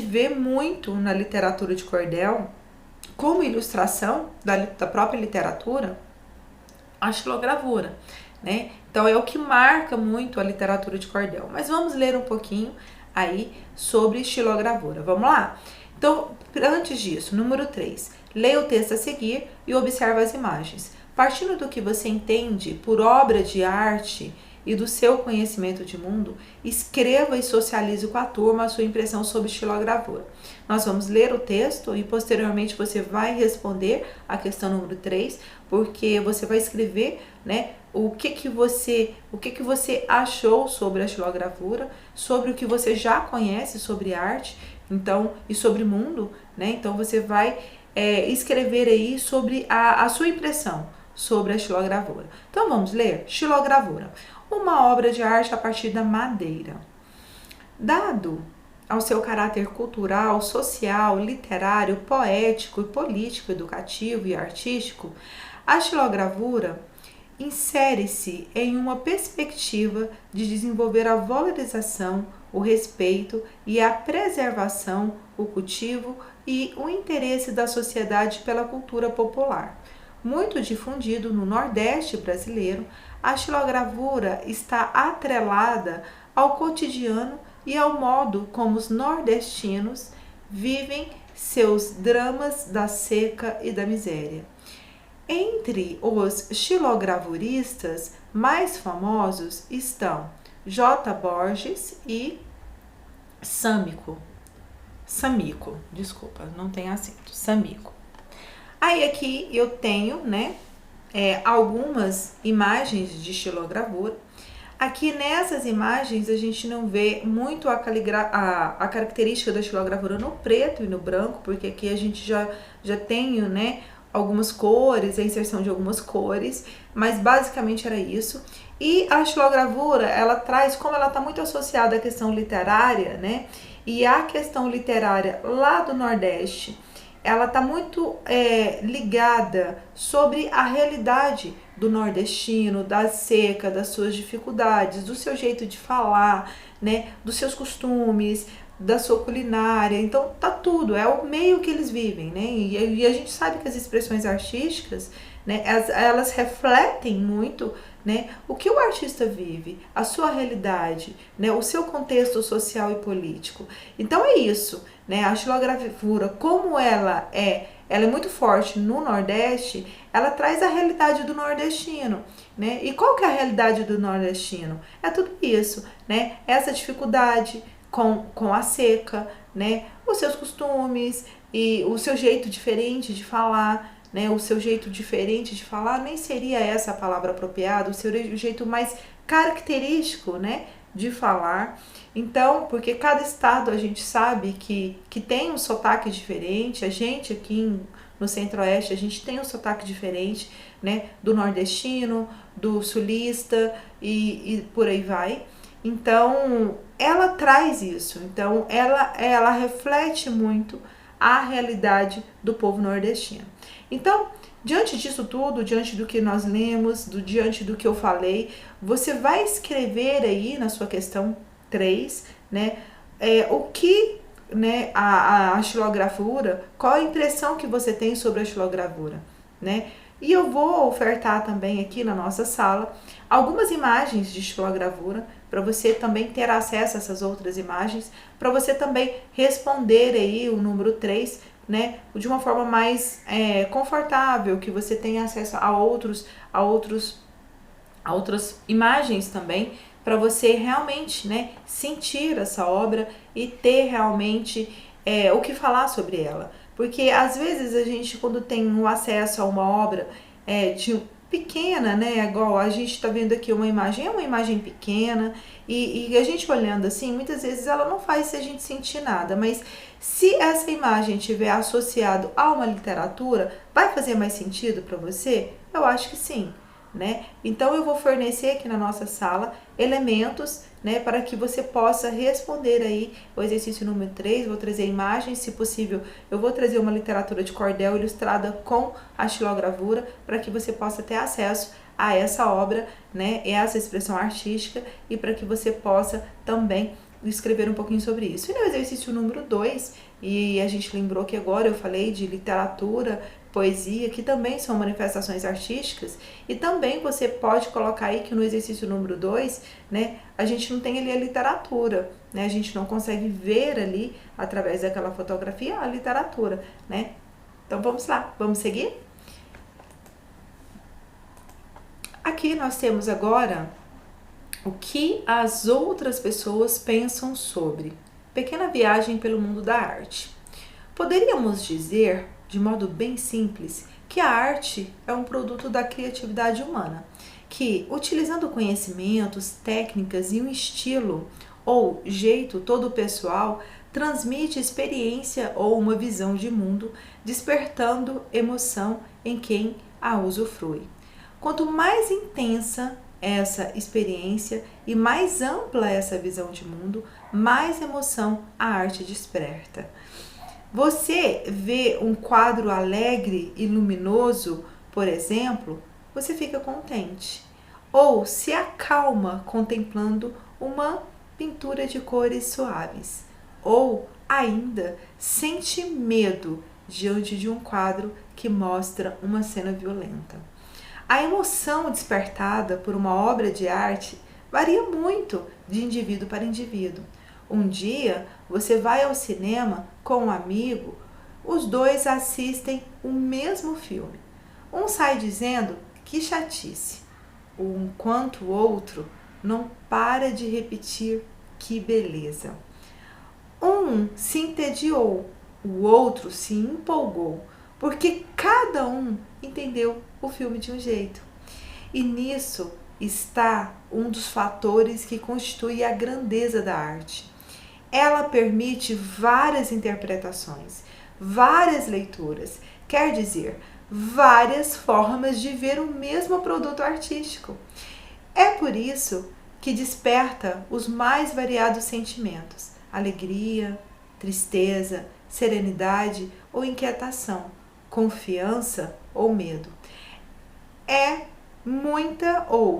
vê muito na literatura de cordel, como ilustração da própria literatura, a xilogravura, né? Então é o que marca muito a literatura de cordel. Mas vamos ler um pouquinho aí sobre xilogravura. Vamos lá? Então, antes disso, número 3. Leia o texto a seguir e observe as imagens. Partindo do que você entende por obra de arte e do seu conhecimento de mundo, escreva e socialize com a turma a sua impressão sobre xilogravura. Nós vamos ler o texto e posteriormente você vai responder a questão número 3, porque você vai escrever, né, o que você achou sobre a xilogravura, sobre o que você já conhece sobre arte, então, e sobre mundo, né? Então você vai escrever aí sobre a sua impressão sobre a xilogravura. Então vamos ler? Xilogravura, uma obra de arte a partir da madeira. Dado ao seu caráter cultural, social, literário, poético e político, educativo e artístico, a xilogravura insere-se em uma perspectiva de desenvolver a valorização, o respeito e a preservação, o cultivo e o interesse da sociedade pela cultura popular. Muito difundido no Nordeste brasileiro, a xilogravura está atrelada ao cotidiano e ao modo como os nordestinos vivem seus dramas da seca e da miséria. Entre os xilogravuristas mais famosos estão J. Borges e Samico, desculpa, não tem acento, Samico. Aí aqui eu tenho, né, algumas imagens de xilogravura. Aqui nessas imagens a gente não vê muito a característica da xilogravura no preto e no branco, porque aqui a gente já tem, né, algumas cores, a inserção de algumas cores, mas basicamente era isso. E a xilogravura, ela traz, como ela está muito associada à questão literária, né, e a questão literária lá do Nordeste, ela está muito ligada sobre a realidade do nordestino, da seca, das suas dificuldades, do seu jeito de falar, né, dos seus costumes, da sua culinária. Então tá tudo, é o meio que eles vivem, né? E a gente sabe que as expressões artísticas, né, elas refletem muito, né, o que o artista vive, a sua realidade, né, o seu contexto social e político. Então é isso, né? A xilogravura, como ela é muito forte no Nordeste, ela traz a realidade do nordestino, né? E qual que é a realidade do nordestino? É tudo isso, né? Essa dificuldade com a seca, né? Os seus costumes e o seu jeito diferente de falar, né? O seu jeito diferente de falar nem seria essa a palavra apropriada, o seu jeito mais característico, né, de falar. Então, porque cada estado a gente sabe que tem um sotaque diferente, a gente aqui no Centro-Oeste, a gente tem um sotaque diferente, né, do nordestino, do sulista e por aí vai. Então, ela traz isso. Então, ela reflete muito a realidade do povo nordestino. Então, diante disso tudo, diante do que nós lemos, diante do que eu falei, você vai escrever aí na sua questão 3, né, o que, né, a xilogravura, qual a impressão que você tem sobre a xilogravura, né? E eu vou ofertar também aqui na nossa sala algumas imagens de xilogravura para você também ter acesso a essas outras imagens, para você também responder aí o número 3 né, de uma forma mais confortável, que você tenha acesso a outras imagens também, para você realmente, né, sentir essa obra e ter realmente o que falar sobre ela. Porque às vezes a gente, quando tem um acesso a uma obra pequena, né, igual a gente está vendo aqui uma imagem, é uma imagem pequena, e a gente olhando assim, muitas vezes ela não faz a gente sentir nada, mas se essa imagem estiver associado a uma literatura, vai fazer mais sentido para você? Eu acho que sim, né? Então eu vou fornecer aqui na nossa sala elementos, né, para que você possa responder aí o exercício número 3, vou trazer imagens, se possível eu vou trazer uma literatura de cordel ilustrada com a xilogravura, para que você possa ter acesso a essa obra, né, essa expressão artística, e para que você possa também escrever um pouquinho sobre isso. E no exercício número 2, e a gente lembrou que agora eu falei de literatura, poesia, que também são manifestações artísticas, e também você pode colocar aí que no exercício número 2, né, a gente não tem ali a literatura, né, a gente não consegue ver ali, através daquela fotografia, a literatura, né. Então vamos lá, vamos seguir? Aqui nós temos agora o que as outras pessoas pensam sobre. Pequena viagem pelo mundo da arte. Poderíamos dizer, de modo bem simples, que a arte é um produto da criatividade humana, que, utilizando conhecimentos, técnicas e um estilo ou jeito todo pessoal, transmite experiência ou uma visão de mundo, despertando emoção em quem a usufrui. Quanto mais intensa essa experiência e mais ampla essa visão de mundo, mais emoção a arte desperta. Você vê um quadro alegre e luminoso, por exemplo, você fica contente. Ou se acalma contemplando uma pintura de cores suaves. Ou ainda sente medo diante de um quadro que mostra uma cena violenta. A emoção despertada por uma obra de arte varia muito de indivíduo para indivíduo. Um dia você vai ao cinema com um amigo, os dois assistem o mesmo filme. Um sai dizendo que chatice, enquanto o outro não para de repetir que beleza. Um se entediou, o outro se empolgou, porque cada um entendeu o filme de um jeito. E nisso está um dos fatores que constitui a grandeza da arte. Ela permite várias interpretações, várias leituras, quer dizer, várias formas de ver o mesmo produto artístico. É por isso que desperta os mais variados sentimentos: alegria, tristeza, serenidade ou inquietação, confiança ou medo.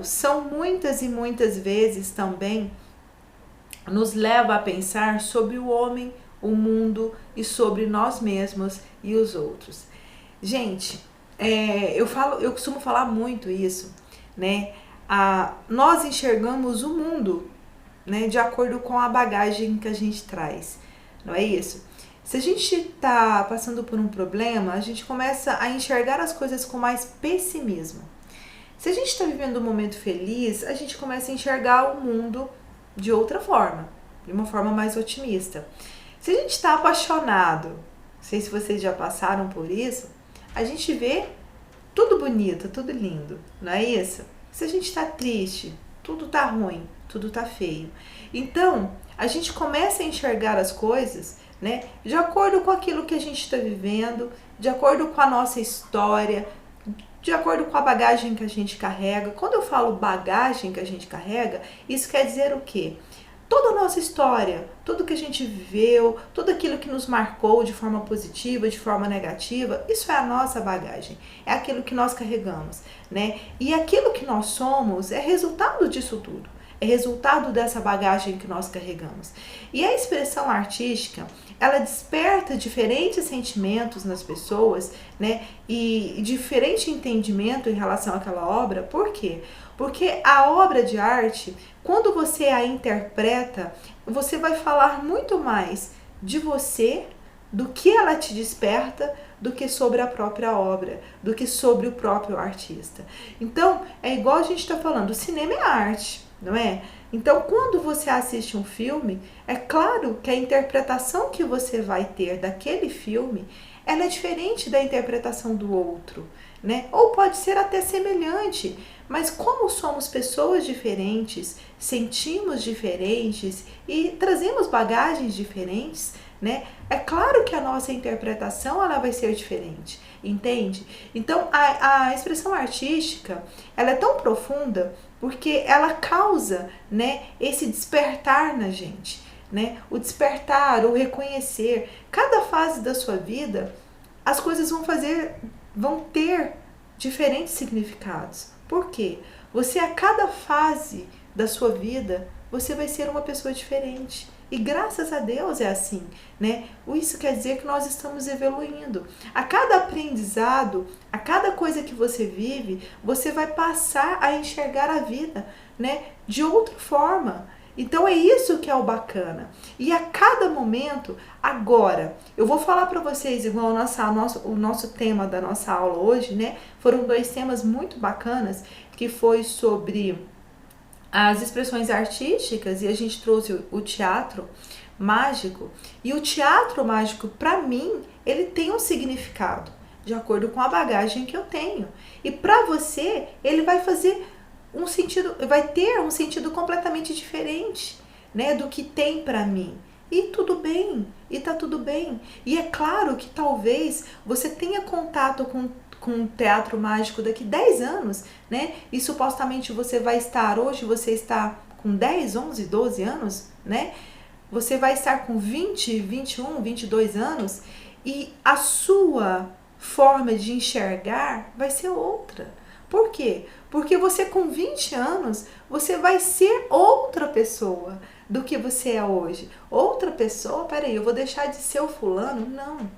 São muitas e muitas vezes também nos leva a pensar sobre o homem, o mundo e sobre nós mesmos e os outros. Gente, eu costumo falar muito isso, né? Nós enxergamos o mundo, né, de acordo com a bagagem que a gente traz, não é isso? Se a gente está passando por um problema, a gente começa a enxergar as coisas com mais pessimismo. Se a gente está vivendo um momento feliz, a gente começa a enxergar o mundo de outra forma, de uma forma mais otimista. Se a gente está apaixonado, não sei se vocês já passaram por isso, a gente vê tudo bonito, tudo lindo, não é isso? Se a gente está triste, tudo está ruim, tudo está feio. Então, a gente começa a enxergar as coisas, né, de acordo com aquilo que a gente está vivendo, de acordo com a nossa história, de acordo com a bagagem que a gente carrega. Quando eu falo bagagem que a gente carrega, isso quer dizer o quê? Toda a nossa história, tudo que a gente viveu, tudo aquilo que nos marcou de forma positiva, de forma negativa, isso é a nossa bagagem, é aquilo que nós carregamos, né? E aquilo que nós somos é resultado disso tudo, é resultado dessa bagagem que nós carregamos. E a expressão artística, ela desperta diferentes sentimentos nas pessoas, né? E diferente entendimento em relação àquela obra. Por quê? Porque a obra de arte, quando você a interpreta, você vai falar muito mais de você do que ela te desperta do que sobre a própria obra, do que sobre o próprio artista. Então, é igual a gente está falando, o cinema é arte, não é? Então, quando você assiste um filme, é claro que a interpretação que você vai ter daquele filme, ela é diferente da interpretação do outro, né? Ou pode ser até semelhante, mas como somos pessoas diferentes, sentimos diferentes e trazemos bagagens diferentes, né? É claro que a nossa interpretação ela vai ser diferente, entende? Então a expressão artística ela é tão profunda porque ela causa, né, esse despertar na gente, né? O despertar, o reconhecer. Cada fase da sua vida as coisas vão ter diferentes significados. Por quê? Você a cada fase da sua vida você vai ser uma pessoa diferente. E graças a Deus é assim, né? Isso quer dizer que nós estamos evoluindo. A cada aprendizado, a cada coisa que você vive, você vai passar a enxergar a vida, né, de outra forma. Então é isso que é o bacana. E a cada momento, agora, eu vou falar para vocês, igual o nosso tema da nossa aula hoje, né? Foram 2 temas muito bacanas, que foi sobre as expressões artísticas e a gente trouxe o teatro mágico. E o teatro mágico, para mim, ele tem um significado de acordo com a bagagem que eu tenho. E para você, ele vai fazer um sentido, vai ter um sentido completamente diferente, né, do que tem para mim. E tudo bem, e tá tudo bem. E é claro que talvez você tenha contato com teatro mágico daqui 10 anos, né? E supostamente você vai estar, hoje você está com 10, 11, 12 anos, né? Você vai estar com 20, 21, 22 anos e a sua forma de enxergar vai ser outra. Por quê? Porque você com 20 anos, você vai ser outra pessoa do que você é hoje. Outra pessoa, peraí, eu vou deixar de ser o fulano? Não.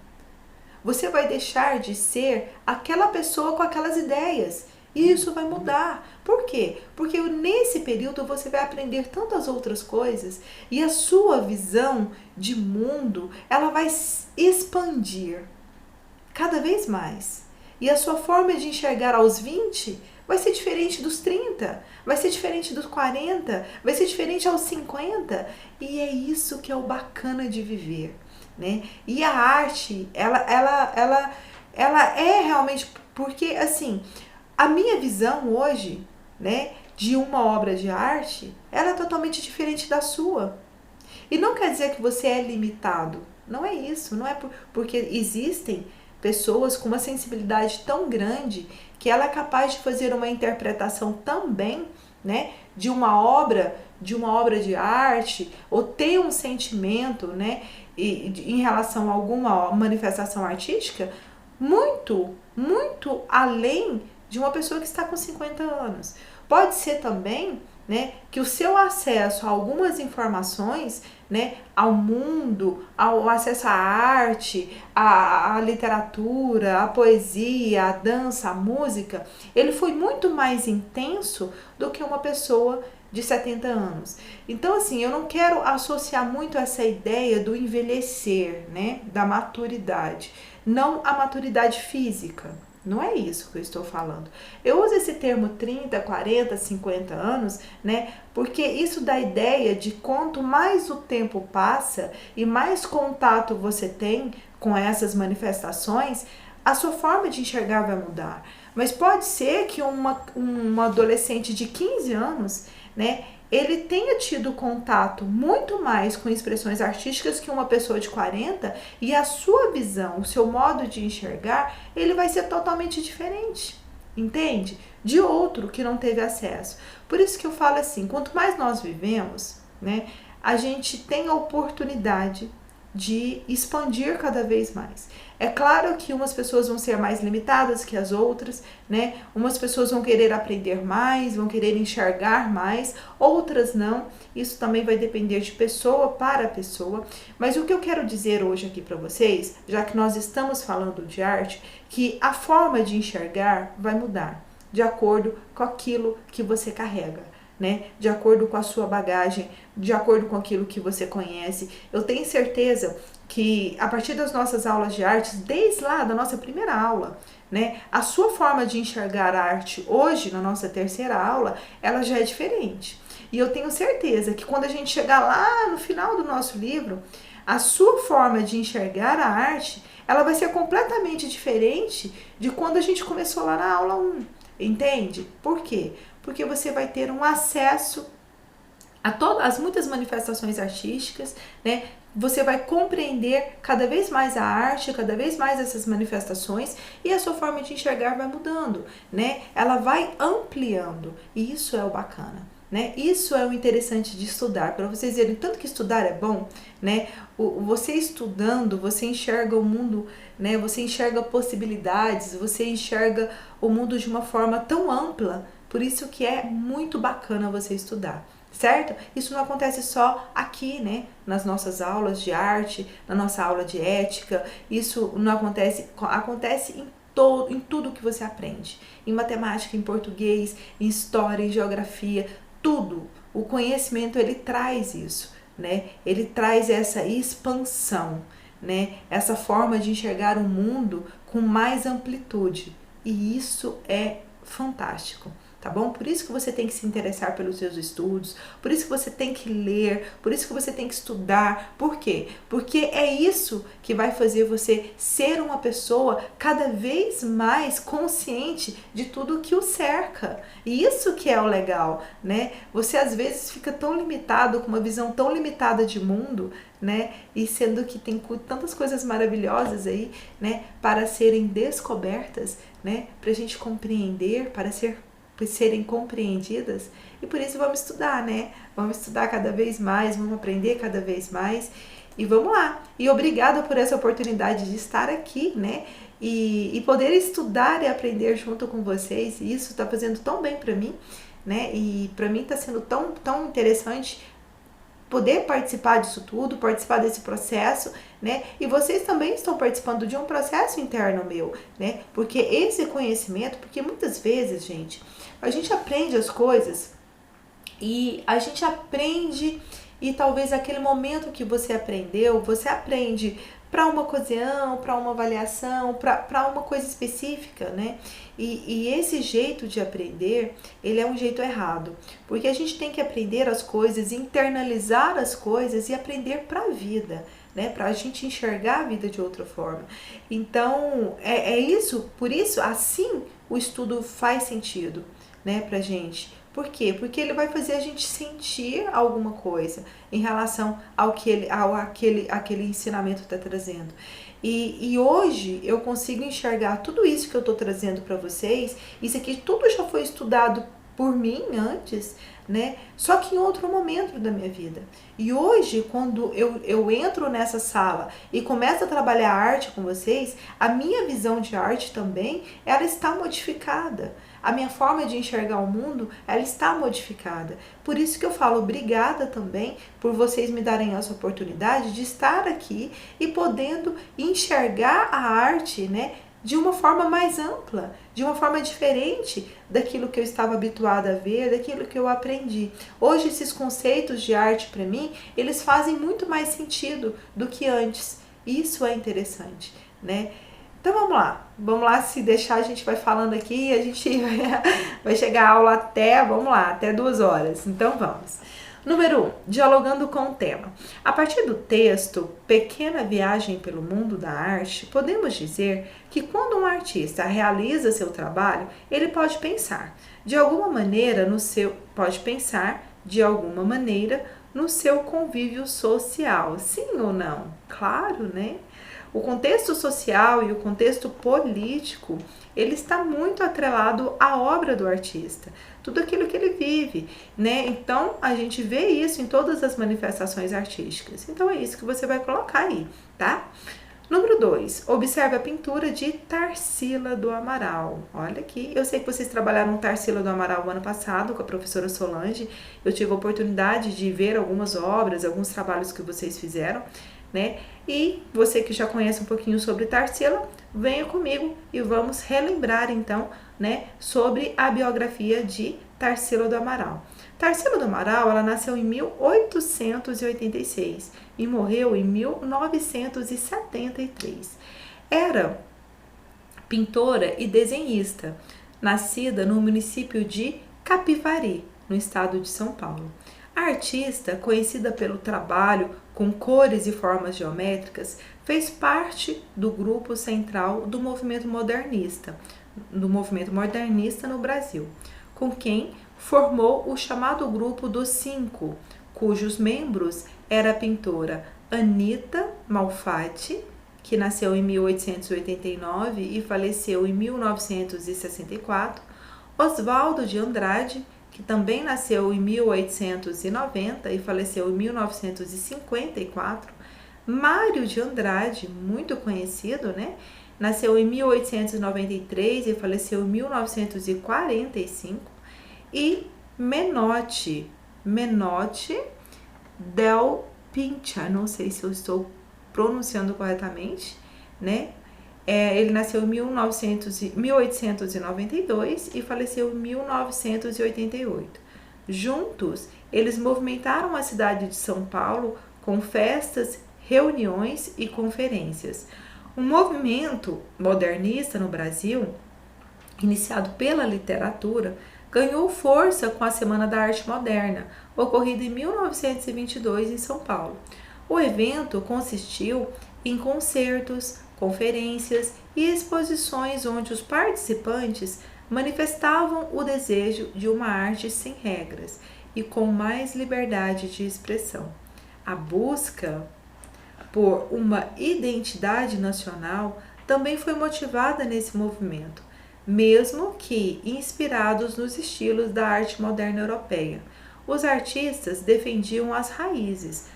Você vai deixar de ser aquela pessoa com aquelas ideias. E isso vai mudar. Por quê? Porque nesse período você vai aprender tantas outras coisas e a sua visão de mundo, ela vai expandir cada vez mais. E a sua forma de enxergar aos 20 vai ser diferente dos 30, vai ser diferente dos 40, vai ser diferente aos 50. E é isso que é o bacana de viver, né? E a arte, ela é realmente, porque assim, a minha visão hoje, né, de uma obra de arte, ela é totalmente diferente da sua. E não quer dizer que você é limitado. Não é isso, não é porque existem pessoas com uma sensibilidade tão grande que ela é capaz de fazer uma interpretação também, né, de uma obra de arte, ou ter um sentimento, né, em relação a alguma manifestação artística muito, muito além de uma pessoa que está com 50 anos. Pode ser também, né, que o seu acesso a algumas informações, né, ao mundo, ao acesso à arte, à literatura, à poesia, à dança, à música, ele foi muito mais intenso do que uma pessoa de 70 anos. Então, assim, eu não quero associar muito essa ideia do envelhecer, né, da maturidade, não a maturidade física. Não é isso que eu estou falando. Eu uso esse termo 30, 40, 50 anos, né? Porque isso dá a ideia de quanto mais o tempo passa e mais contato você tem com essas manifestações, a sua forma de enxergar vai mudar. Mas pode ser que uma adolescente de 15 anos, né, ele tenha tido contato muito mais com expressões artísticas que uma pessoa de 40 e a sua visão, o seu modo de enxergar, ele vai ser totalmente diferente, entende? De outro que não teve acesso. Por isso que eu falo assim, quanto mais nós vivemos, né, a gente tem a oportunidade de expandir cada vez mais. É claro que umas pessoas vão ser mais limitadas que as outras, né? Umas pessoas vão querer aprender mais, vão querer enxergar mais, outras não. Isso também vai depender de pessoa para pessoa. Mas o que eu quero dizer hoje aqui para vocês, já que nós estamos falando de arte, que a forma de enxergar vai mudar de acordo com aquilo que você carrega, né? De acordo com a sua bagagem, de acordo com aquilo que você conhece. Eu tenho certeza que a partir das nossas aulas de artes, desde lá da nossa primeira aula, né, a sua forma de enxergar a arte hoje, na nossa terceira aula, ela já é diferente. E eu tenho certeza que quando a gente chegar lá no final do nosso livro, a sua forma de enxergar a arte, ela vai ser completamente diferente de quando a gente começou lá na aula 1, entende? Por quê? Porque você vai ter um acesso a todas as muitas manifestações artísticas, né? Você vai compreender cada vez mais a arte, cada vez mais essas manifestações, e a sua forma de enxergar vai mudando, né? Ela vai ampliando, e isso é o bacana, né? Isso é o interessante de estudar, para vocês verem tanto que estudar é bom, né? Você estudando, você enxerga o mundo, né? Você enxerga possibilidades, você enxerga o mundo de uma forma tão ampla, por isso que é muito bacana você estudar. Certo? Isso não acontece só aqui, né? Nas nossas aulas de arte, na nossa aula de ética. Isso não acontece em tudo que você aprende. Em matemática, em português, em história, em geografia, tudo. O conhecimento, ele traz isso, né? Ele traz essa expansão, né? Essa forma de enxergar o mundo com mais amplitude. E isso é fantástico. Tá bom? Por isso que você tem que se interessar pelos seus estudos, por isso que você tem que ler, por isso que você tem que estudar. Por quê? Porque é isso que vai fazer você ser uma pessoa cada vez mais consciente de tudo que o cerca. E isso que é o legal, né? Você às vezes fica tão limitado, com uma visão tão limitada de mundo, né? E sendo que tem tantas coisas maravilhosas aí, né? Para serem descobertas, né? Pra gente compreender, para serem compreendidas, e por isso vamos estudar, né? Vamos estudar cada vez mais, vamos aprender cada vez mais, e vamos lá. E obrigada por essa oportunidade de estar aqui, né? E poder estudar e aprender junto com vocês, e isso está fazendo tão bem para mim, né? E para mim está sendo tão interessante poder participar disso tudo, participar desse processo, né? E vocês também estão participando de um processo interno meu, né? Porque esse conhecimento, porque muitas vezes, gente, a gente aprende as coisas e a gente aprende e talvez aquele momento que você aprendeu, você aprende para uma ocasião, para uma avaliação, para uma coisa específica, né? E esse jeito de aprender, ele é um jeito errado, porque a gente tem que aprender as coisas, internalizar as coisas e aprender para a vida, né? Para a gente enxergar a vida de outra forma. Então, é isso, por isso, assim, o estudo faz sentido, né, pra gente. Por quê? Porque ele vai fazer a gente sentir alguma coisa em relação ao que aquele ensinamento está trazendo. E hoje eu consigo enxergar tudo isso que eu estou trazendo para vocês. Isso aqui tudo já foi estudado por mim antes, né? Só que em outro momento da minha vida. E hoje, quando eu entro nessa sala e começo a trabalhar a arte com vocês, a minha visão de arte também, ela está modificada. A minha forma de enxergar o mundo, ela está modificada. Por isso que eu falo obrigada também por vocês me darem essa oportunidade de estar aqui e podendo enxergar a arte, né, de uma forma mais ampla, de uma forma diferente daquilo que eu estava habituada a ver, daquilo que eu aprendi. Hoje esses conceitos de arte para mim, eles fazem muito mais sentido do que antes. Isso é interessante, né? Então vamos lá, se deixar a gente vai falando aqui e a gente vai chegar a aula até 2 horas, então vamos. Número 1, dialogando com o tema. A partir do texto Pequena Viagem pelo Mundo da Arte, podemos dizer que quando um artista realiza seu trabalho, ele pode pensar de alguma maneira no seu convívio social. Sim ou não? Claro, né? O contexto social e o contexto político, ele está muito atrelado à obra do artista, tudo aquilo que ele vive, né? Então, a gente vê isso em todas as manifestações artísticas. Então, é isso que você vai colocar aí, tá? Número 2, observe a pintura de Tarsila do Amaral. Olha aqui, eu sei que vocês trabalharam Tarsila do Amaral o ano passado com a professora Solange. Eu tive a oportunidade de ver algumas obras, alguns trabalhos que vocês fizeram, né? E você que já conhece um pouquinho sobre Tarsila, venha comigo e vamos relembrar então, né, sobre a biografia de Tarsila do Amaral. Tarsila do Amaral, ela nasceu em 1886 e morreu em 1973. Era pintora e desenhista, nascida no município de Capivari, no estado de São Paulo. A artista, conhecida pelo trabalho com cores e formas geométricas, fez parte do grupo central do movimento modernista no Brasil, com quem formou o chamado Grupo dos Cinco, cujos membros era a pintora Anita Malfatti, que nasceu em 1889 e faleceu em 1964, Oswaldo de Andrade, que também nasceu em 1890 e faleceu em 1954, Mário de Andrade, muito conhecido, né? Nasceu em 1893 e faleceu em 1945, e Menotti del Pincha, não sei se eu estou pronunciando corretamente, né? Ele nasceu em 1892 e faleceu em 1988. Juntos, eles movimentaram a cidade de São Paulo com festas, reuniões e conferências. O movimento modernista no Brasil, iniciado pela literatura, ganhou força com a Semana da Arte Moderna, ocorrida em 1922 em São Paulo. O evento consistiu em concertos, conferências e exposições onde os participantes manifestavam o desejo de uma arte sem regras e com mais liberdade de expressão. A busca por uma identidade nacional também foi motivada nesse movimento, mesmo que inspirados nos estilos da arte moderna europeia. Os artistas defendiam as raízes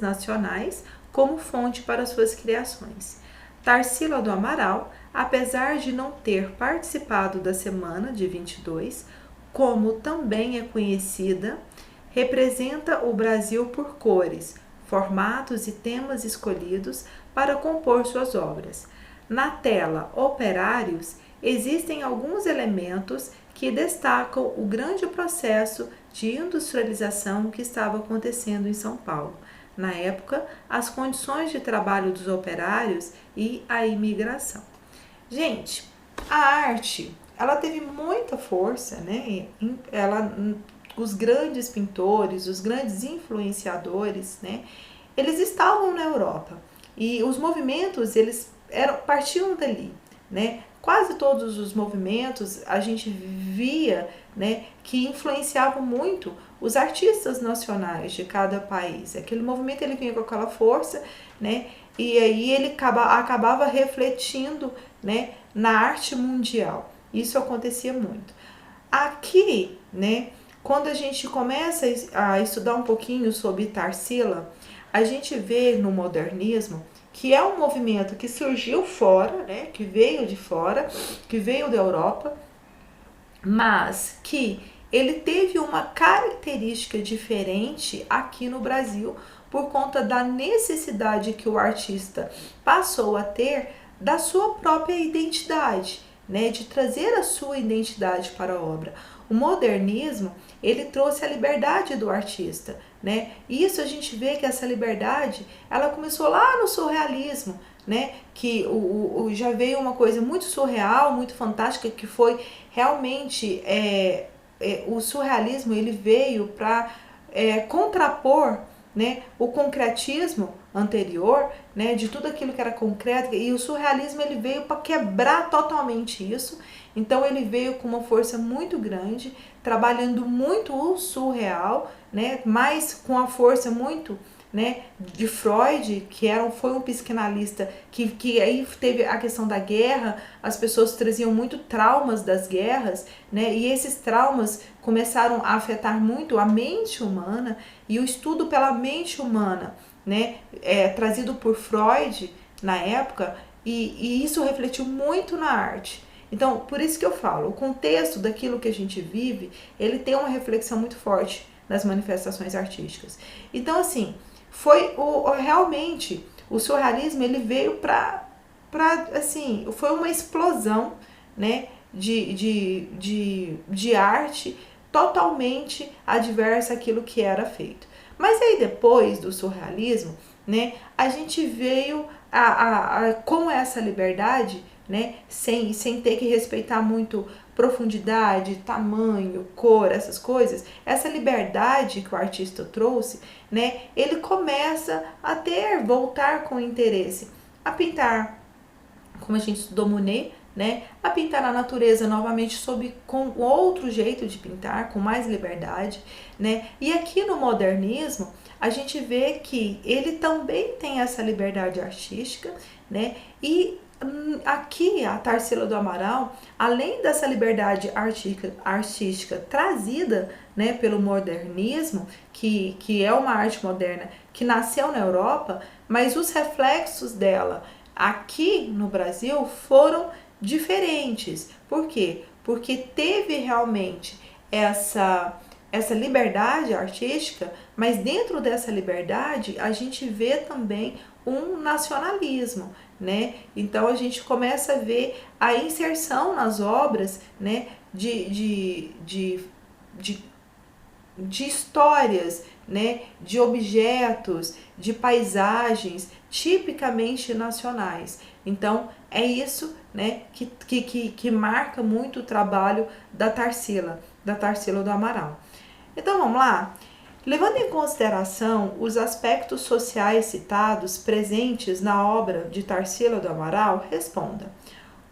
nacionais como fonte para suas criações. Tarsila do Amaral, apesar de não ter participado da Semana de 22, como também é conhecida, representa o Brasil por cores, formatos e temas escolhidos para compor suas obras. Na tela Operários, existem alguns elementos que destacam o grande processo de industrialização que estava acontecendo em São Paulo. Na época, as condições de trabalho dos operários e a imigração. Gente, a arte, ela teve muita força, né? Os grandes pintores, os grandes influenciadores, né? Eles estavam na Europa e os movimentos, partiam dali, né? Quase todos os movimentos a gente via, né, que influenciavam muito os artistas nacionais de cada país. Aquele movimento ele vinha com aquela força, né, e aí ele acabava refletindo, né, na arte mundial. Isso acontecia muito. Aqui, né, quando a gente começa a estudar um pouquinho sobre Tarsila, a gente vê no modernismo que é um movimento que surgiu fora, né, que veio de fora, que veio da Europa, mas que ele teve uma característica diferente aqui no Brasil por conta da necessidade que o artista passou a ter da sua própria identidade, né, de trazer a sua identidade para a obra. O modernismo, ele trouxe a liberdade do artista, né? Isso a gente vê que essa liberdade, ela começou lá no surrealismo, né? Que já veio uma coisa muito surreal, muito fantástica, que foi realmente o surrealismo, ele veio para contrapor, né, o concretismo anterior, né, de tudo aquilo que era concreto, e o surrealismo ele veio para quebrar totalmente isso. Então ele veio com uma força muito grande, trabalhando muito o surreal, né, mas com a força muito, né, de Freud, que foi um psicanalista que aí teve a questão da guerra. As pessoas traziam muito traumas das guerras, né, e esses traumas começaram a afetar muito a mente humana, e o estudo pela mente humana, né, trazido por Freud na época, e isso refletiu muito na arte. Então, por isso que eu falo, o contexto daquilo que a gente vive, ele tem uma reflexão muito forte nas manifestações artísticas. Então, assim, realmente, o surrealismo, ele veio assim, foi uma explosão, né, de arte totalmente adversa àquilo que era feito. Mas aí depois do surrealismo, né, a gente veio com essa liberdade, né, sem ter que respeitar muito profundidade, tamanho, cor, essas coisas, essa liberdade que o artista trouxe, né, ele começa a voltar com interesse, a pintar, como a gente estudou Monet, né, a pintar a natureza novamente com outro jeito de pintar, com mais liberdade, né, e aqui no modernismo a gente vê que ele também tem essa liberdade artística, né, e aqui a Tarsila do Amaral, além dessa liberdade artística trazida, né, pelo modernismo, que é uma arte moderna que nasceu na Europa, mas os reflexos dela aqui no Brasil foram diferentes. Por quê? Porque teve realmente essa liberdade artística, mas dentro dessa liberdade a gente vê também um nacionalismo, né? Então a gente começa a ver a inserção nas obras, né, de histórias, né, de objetos, de paisagens tipicamente nacionais. Então é isso, né, que marca muito o trabalho da Tarsila do Amaral. Então vamos lá? Levando em consideração os aspectos sociais citados presentes na obra de Tarsila do Amaral, responda: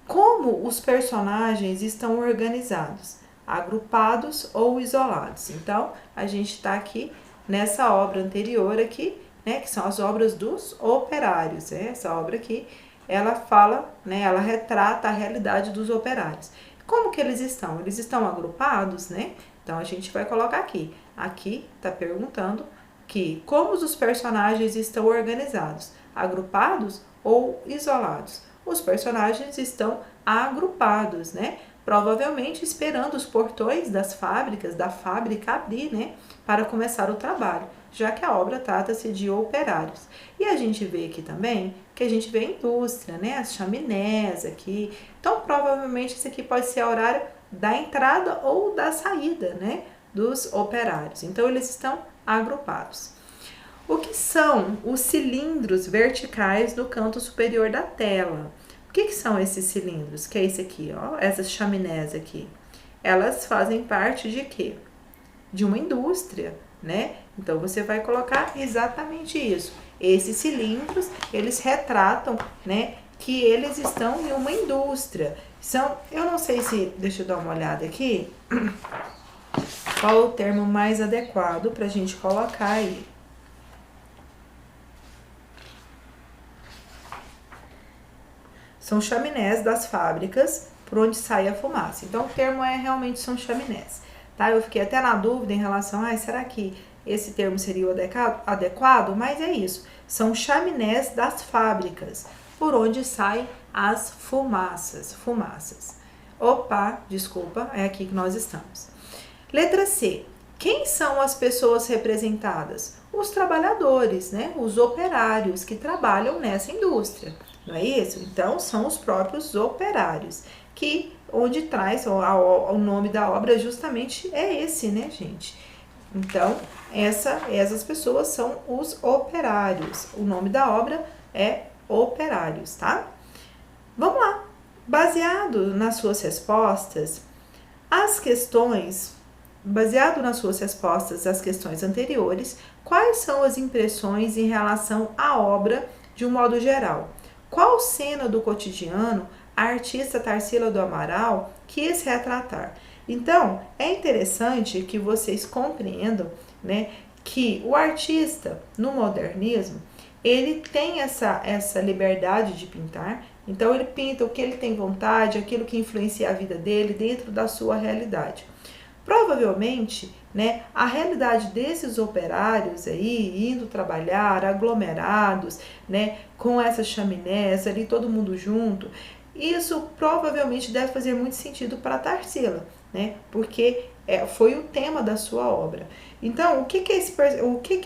como os personagens estão organizados, agrupados ou isolados? Então, a gente está aqui nessa obra anterior aqui, né, que são as obras dos operários. Essa obra aqui, ela fala, né, ela retrata a realidade dos operários. Como que eles estão? Eles estão agrupados, né? Então, a gente vai colocar aqui. Aqui está perguntando que como os personagens estão organizados, agrupados ou isolados? Os personagens estão agrupados, né? Provavelmente esperando os portões da fábrica abrir, né? Para começar o trabalho, já que a obra trata-se de operários. E a gente vê aqui também que a gente vê a indústria, né? As chaminés aqui. Então, provavelmente, esse aqui pode ser o horário da entrada ou da saída, né, dos operários. Então, eles estão agrupados. O que são os cilindros verticais no canto superior da tela? O que são esses cilindros? Que é esse aqui, ó, essas chaminés aqui. Elas fazem parte de quê? De uma indústria, né? Então, você vai colocar exatamente isso. Esses cilindros, eles retratam, né, que eles estão em uma indústria. Eu não sei se, deixa eu dar uma olhada aqui, qual é o termo mais adequado para a gente colocar aí. São chaminés das fábricas por onde sai a fumaça. Então, o termo realmente são chaminés, tá? Eu fiquei até na dúvida em relação, será que esse termo seria o adequado? Mas é isso, são chaminés das fábricas por onde saem as fumaças. Opa, desculpa, é aqui que nós estamos. Letra C. Quem são as pessoas representadas? Os trabalhadores, né? Os operários que trabalham nessa indústria, não é isso? Então, são os próprios operários, que onde traz o nome da obra justamente é esse, né, gente? Então, essas pessoas são os operários. O nome da obra é Operários, tá? Vamos lá. Baseado nas suas respostas às questões anteriores, quais são as impressões em relação à obra de um modo geral? Qual cena do cotidiano a artista Tarsila do Amaral quis retratar? Então, é interessante que vocês compreendam, né, que o artista no modernismo, ele tem essa liberdade de pintar. Então, ele pinta o que ele tem vontade, aquilo que influencia a vida dele dentro da sua realidade. Provavelmente, né, a realidade desses operários aí, indo trabalhar, aglomerados, né, com essas chaminés ali, todo mundo junto, isso provavelmente deve fazer muito sentido para a Tarsila, né, porque foi o tema da sua obra. Então, o que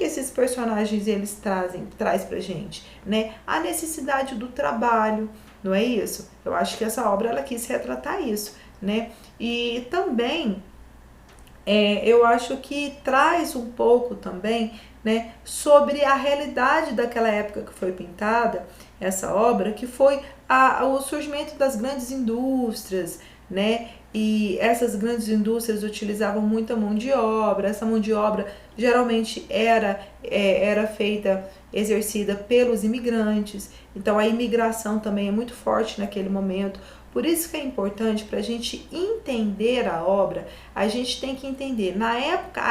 esses personagens eles traz pra gente, né? A necessidade do trabalho, não é isso? Eu acho que essa obra ela quis retratar isso, né? E também eu acho que traz um pouco também, né, sobre a realidade daquela época que foi pintada essa obra, que foi o surgimento das grandes indústrias, né? E essas grandes indústrias utilizavam muita mão de obra. Essa mão de obra geralmente era feita, exercida pelos imigrantes. Então a imigração também é muito forte naquele momento. Por isso que é importante, para a gente entender a obra, a gente tem que entender na época,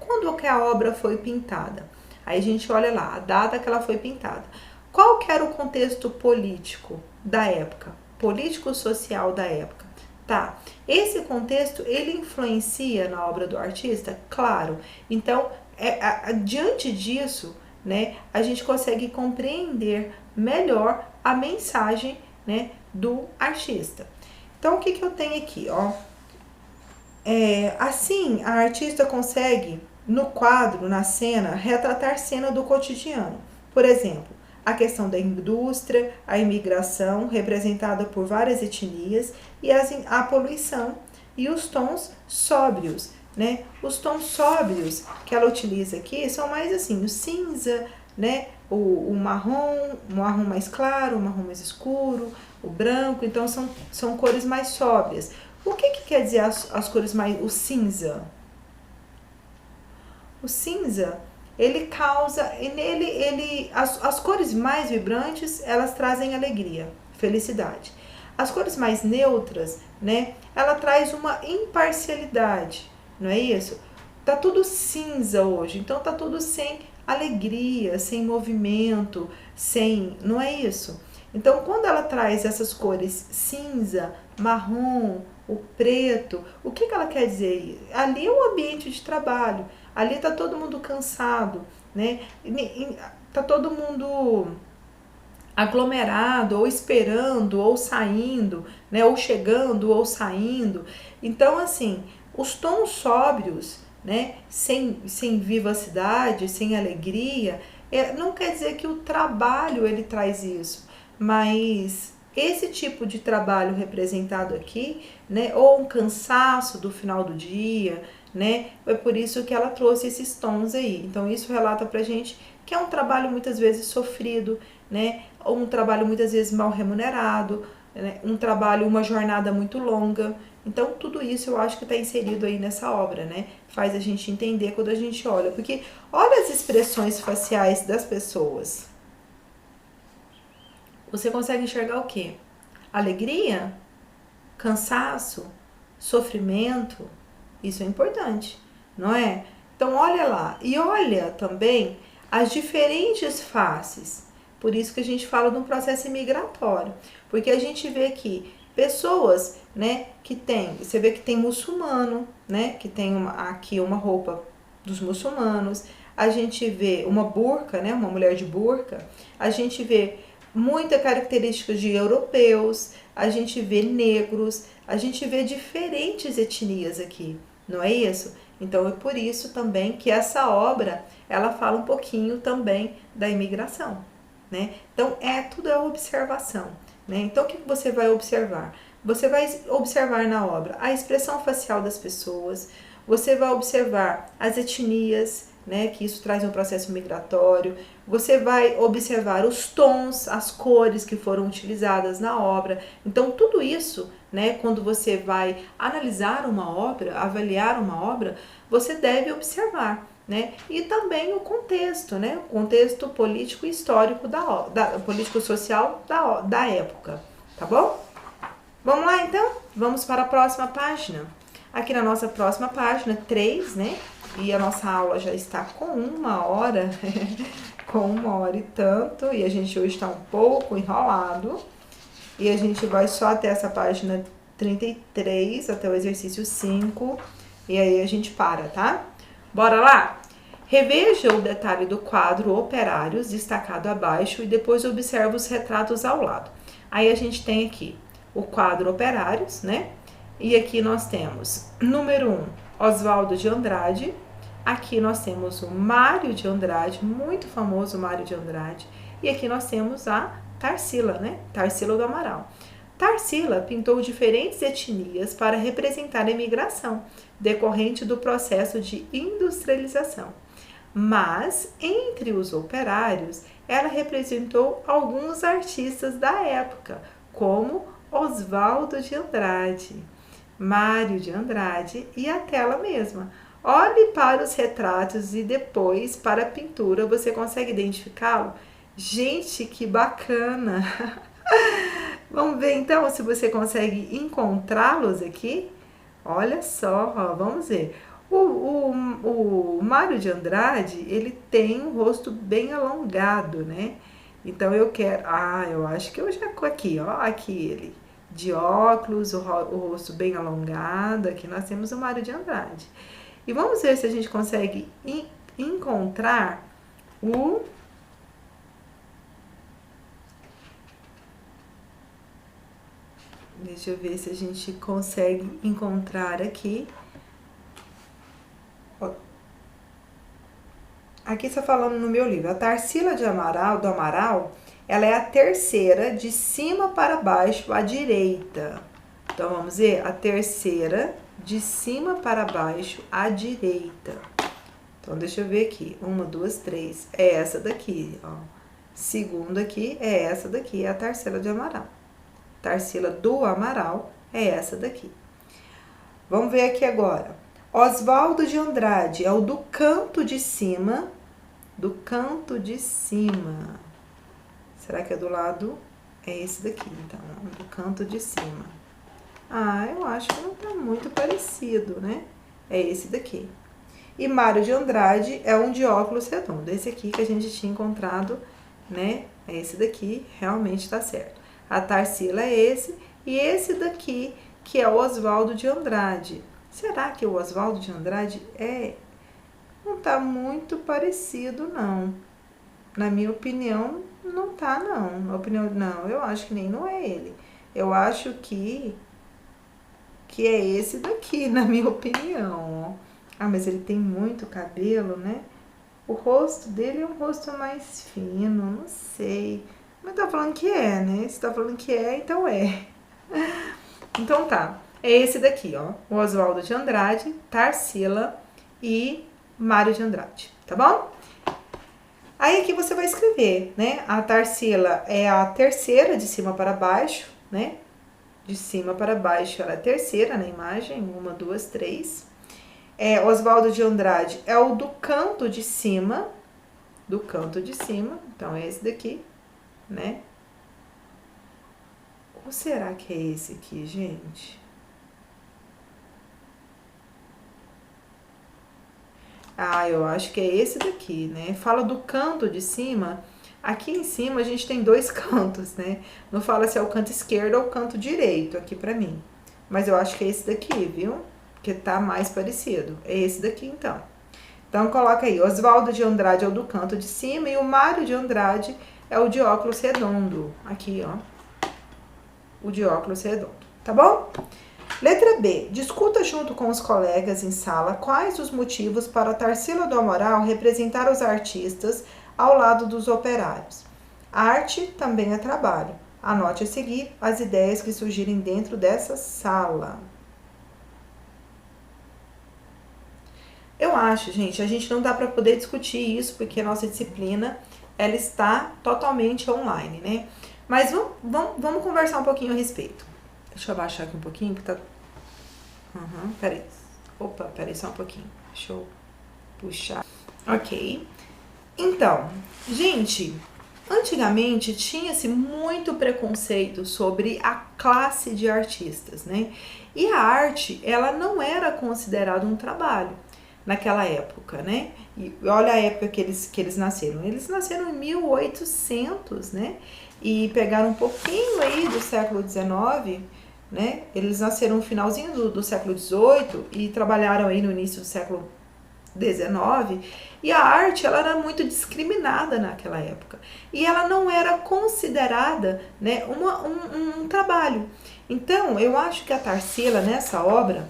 quando que a obra foi pintada. Aí a gente olha lá, a data que ela foi pintada. Qual que era o contexto político da época? Político-social da época. Tá, esse contexto, ele influencia na obra do artista? Claro. Então, diante disso, né, a gente consegue compreender melhor a mensagem, né, do artista. Então, o que que eu tenho aqui, ó? Assim, a artista consegue, no quadro, na cena, retratar cena do cotidiano. Por exemplo, a questão da indústria, a imigração, representada por várias etnias, e a poluição, e os tons sóbrios, né? Os tons sóbrios que ela utiliza aqui são mais assim, o cinza, né? O marrom mais claro, o marrom mais escuro, o branco, então são cores mais sóbrias. O que quer dizer as cores mais... o cinza? O cinza, ele causa... as cores mais vibrantes, elas trazem alegria, felicidade. As cores mais neutras, né? Ela traz uma imparcialidade, não é isso? Tá tudo cinza hoje, então tá tudo sem alegria, sem movimento, não é isso? Então, quando ela traz essas cores cinza, marrom, o preto, o que ela quer dizer? Ali é um ambiente de trabalho, ali tá todo mundo cansado, né? Tá todo mundo aglomerado, ou esperando, ou saindo, né? Ou chegando, ou saindo. Então, assim, os tons sóbrios, né? Sem vivacidade, sem alegria, não quer dizer que o trabalho ele traz isso, mas esse tipo de trabalho representado aqui, né? Ou um cansaço do final do dia, né? É por isso que ela trouxe esses tons aí. Então, isso relata pra gente que é um trabalho muitas vezes sofrido, né? Ou um trabalho muitas vezes mal remunerado, né? Um trabalho, uma jornada muito longa. Então, tudo isso eu acho que está inserido aí nessa obra, né? Faz a gente entender quando a gente olha. Porque olha as expressões faciais das pessoas. Você consegue enxergar o quê? Alegria? Cansaço? Sofrimento? Isso é importante, não é? Então, olha lá. E olha também as diferentes faces. Por isso que a gente fala de um processo imigratório. Porque a gente vê que pessoas, né, você vê que tem muçulmano, né, que tem aqui uma roupa dos muçulmanos, a gente vê uma burca, né, uma mulher de burca, a gente vê muitas características de europeus, a gente vê negros, a gente vê diferentes etnias aqui, não é isso? Então é por isso também que essa obra, ela fala um pouquinho também da imigração, né? Então tudo é observação. Né? Então, o que você vai observar? Você vai observar na obra a expressão facial das pessoas, você vai observar as etnias, né? Que isso traz um processo migratório, você vai observar os tons, as cores que foram utilizadas na obra. Então, tudo isso, né? Quando você vai analisar uma obra, avaliar uma obra, você deve observar. Né? E também o contexto, né? O contexto político e histórico político-social da época, tá bom? Vamos lá então? Vamos para a próxima página. Aqui na nossa próxima página, 3, né? E a nossa aula já está com 1 hora, com 1 hora e tanto, e a gente hoje está um pouco enrolado, e a gente vai só até essa página 33, até o exercício 5, e aí a gente para, tá? Bora lá? Reveja o detalhe do quadro Operários, destacado abaixo, e depois observa os retratos ao lado. Aí a gente tem aqui o quadro Operários, né? E aqui nós temos, número 1, Oswaldo de Andrade. Aqui nós temos o Mário de Andrade, muito famoso Mário de Andrade. E aqui nós temos a Tarsila, né? Tarsila do Amaral. Tarsila pintou diferentes etnias para representar a imigração, decorrente do processo de industrialização. Mas, entre os operários, ela representou alguns artistas da época, como Oswaldo de Andrade, Mário de Andrade e até ela mesma. Olhe para os retratos e depois para a pintura, você consegue identificá-lo? Gente, que bacana! Vamos ver então se você consegue encontrá-los aqui? Olha só, ó, vamos ver. O Mário de Andrade, ele tem um rosto bem alongado, né? Então eu quero... eu acho que eu já... Aqui, ó, aqui ele. De óculos, o rosto bem alongado. Aqui nós temos o Mário de Andrade. E vamos ver se a gente consegue encontrar o... Deixa eu ver se a gente consegue encontrar aqui. Aqui está falando no meu livro. A Tarsila do Amaral, ela é a terceira de cima para baixo à direita. Então, vamos ver? A terceira de cima para baixo à direita. Então, deixa eu ver aqui. 1, 2, 3. É essa daqui, ó. Segunda aqui é essa daqui, é a Tarsila de Amaral. Tarsila do Amaral é essa daqui. Vamos ver aqui agora. Oswaldo de Andrade é o do canto de cima. Do canto de cima. Será que é do lado? É esse daqui, então. Do canto de cima. Eu acho que não tá muito parecido, né? É esse daqui. E Mário de Andrade é um de óculos redondo. Esse aqui que a gente tinha encontrado, né? É esse daqui, realmente tá certo. A Tarsila é esse, e esse daqui, que é o Oswaldo de Andrade. Será que o Oswaldo de Andrade não tá muito parecido, não? Na minha opinião, não tá, não. Na opinião, não, eu acho que nem não é ele. Eu acho que é esse daqui, na minha opinião. Mas ele tem muito cabelo, né? O rosto dele é um rosto mais fino, não sei. Mas tá falando que é, né? Se tá falando que é, então é. Então tá. É esse daqui, ó. O Oswaldo de Andrade, Tarsila e Mário de Andrade, tá bom? Aí aqui você vai escrever, né? A Tarsila é a terceira de cima para baixo, né? De cima para baixo ela é a terceira na imagem. 1, 2, 3. Oswaldo de Andrade é o do canto de cima. Do canto de cima. Então, é esse daqui, né? Ou será que é esse aqui, gente? Eu acho que é esse daqui, né? Fala do canto de cima. Aqui em cima a gente tem 2 cantos, né? Não fala se é o canto esquerdo ou o canto direito aqui pra mim. Mas eu acho que é esse daqui, viu? Porque tá mais parecido. É esse daqui, então. Então, coloca aí. Oswaldo de Andrade é o do canto de cima e o Mário de Andrade é o de óculos redondo. Aqui, ó. O de óculos redondo. Tá bom? Letra B. Discuta junto com os colegas em sala quais os motivos para a Tarsila do Amaral representar os artistas ao lado dos operários. Arte também é trabalho. Anote a seguir as ideias que surgirem dentro dessa sala. Eu acho, gente, a gente não dá para poder discutir isso porque a nossa disciplina ela está totalmente online, né? Mas vamos conversar um pouquinho a respeito. Deixa eu abaixar aqui um pouquinho, que tá... peraí. Opa, peraí só um pouquinho. Deixa eu puxar. Ok. Então, gente, antigamente tinha-se muito preconceito sobre a classe de artistas, né? E a arte, ela não era considerada um trabalho naquela época, né? E olha a época que eles nasceram. Eles nasceram em 1800, né? E pegaram um pouquinho aí do século XIX, né? Eles nasceram no finalzinho do século XVIII e trabalharam aí no início do século XIX. E a arte, ela era muito discriminada naquela época. E ela não era considerada, né, um trabalho. Então, eu acho que a Tarsila, nessa obra,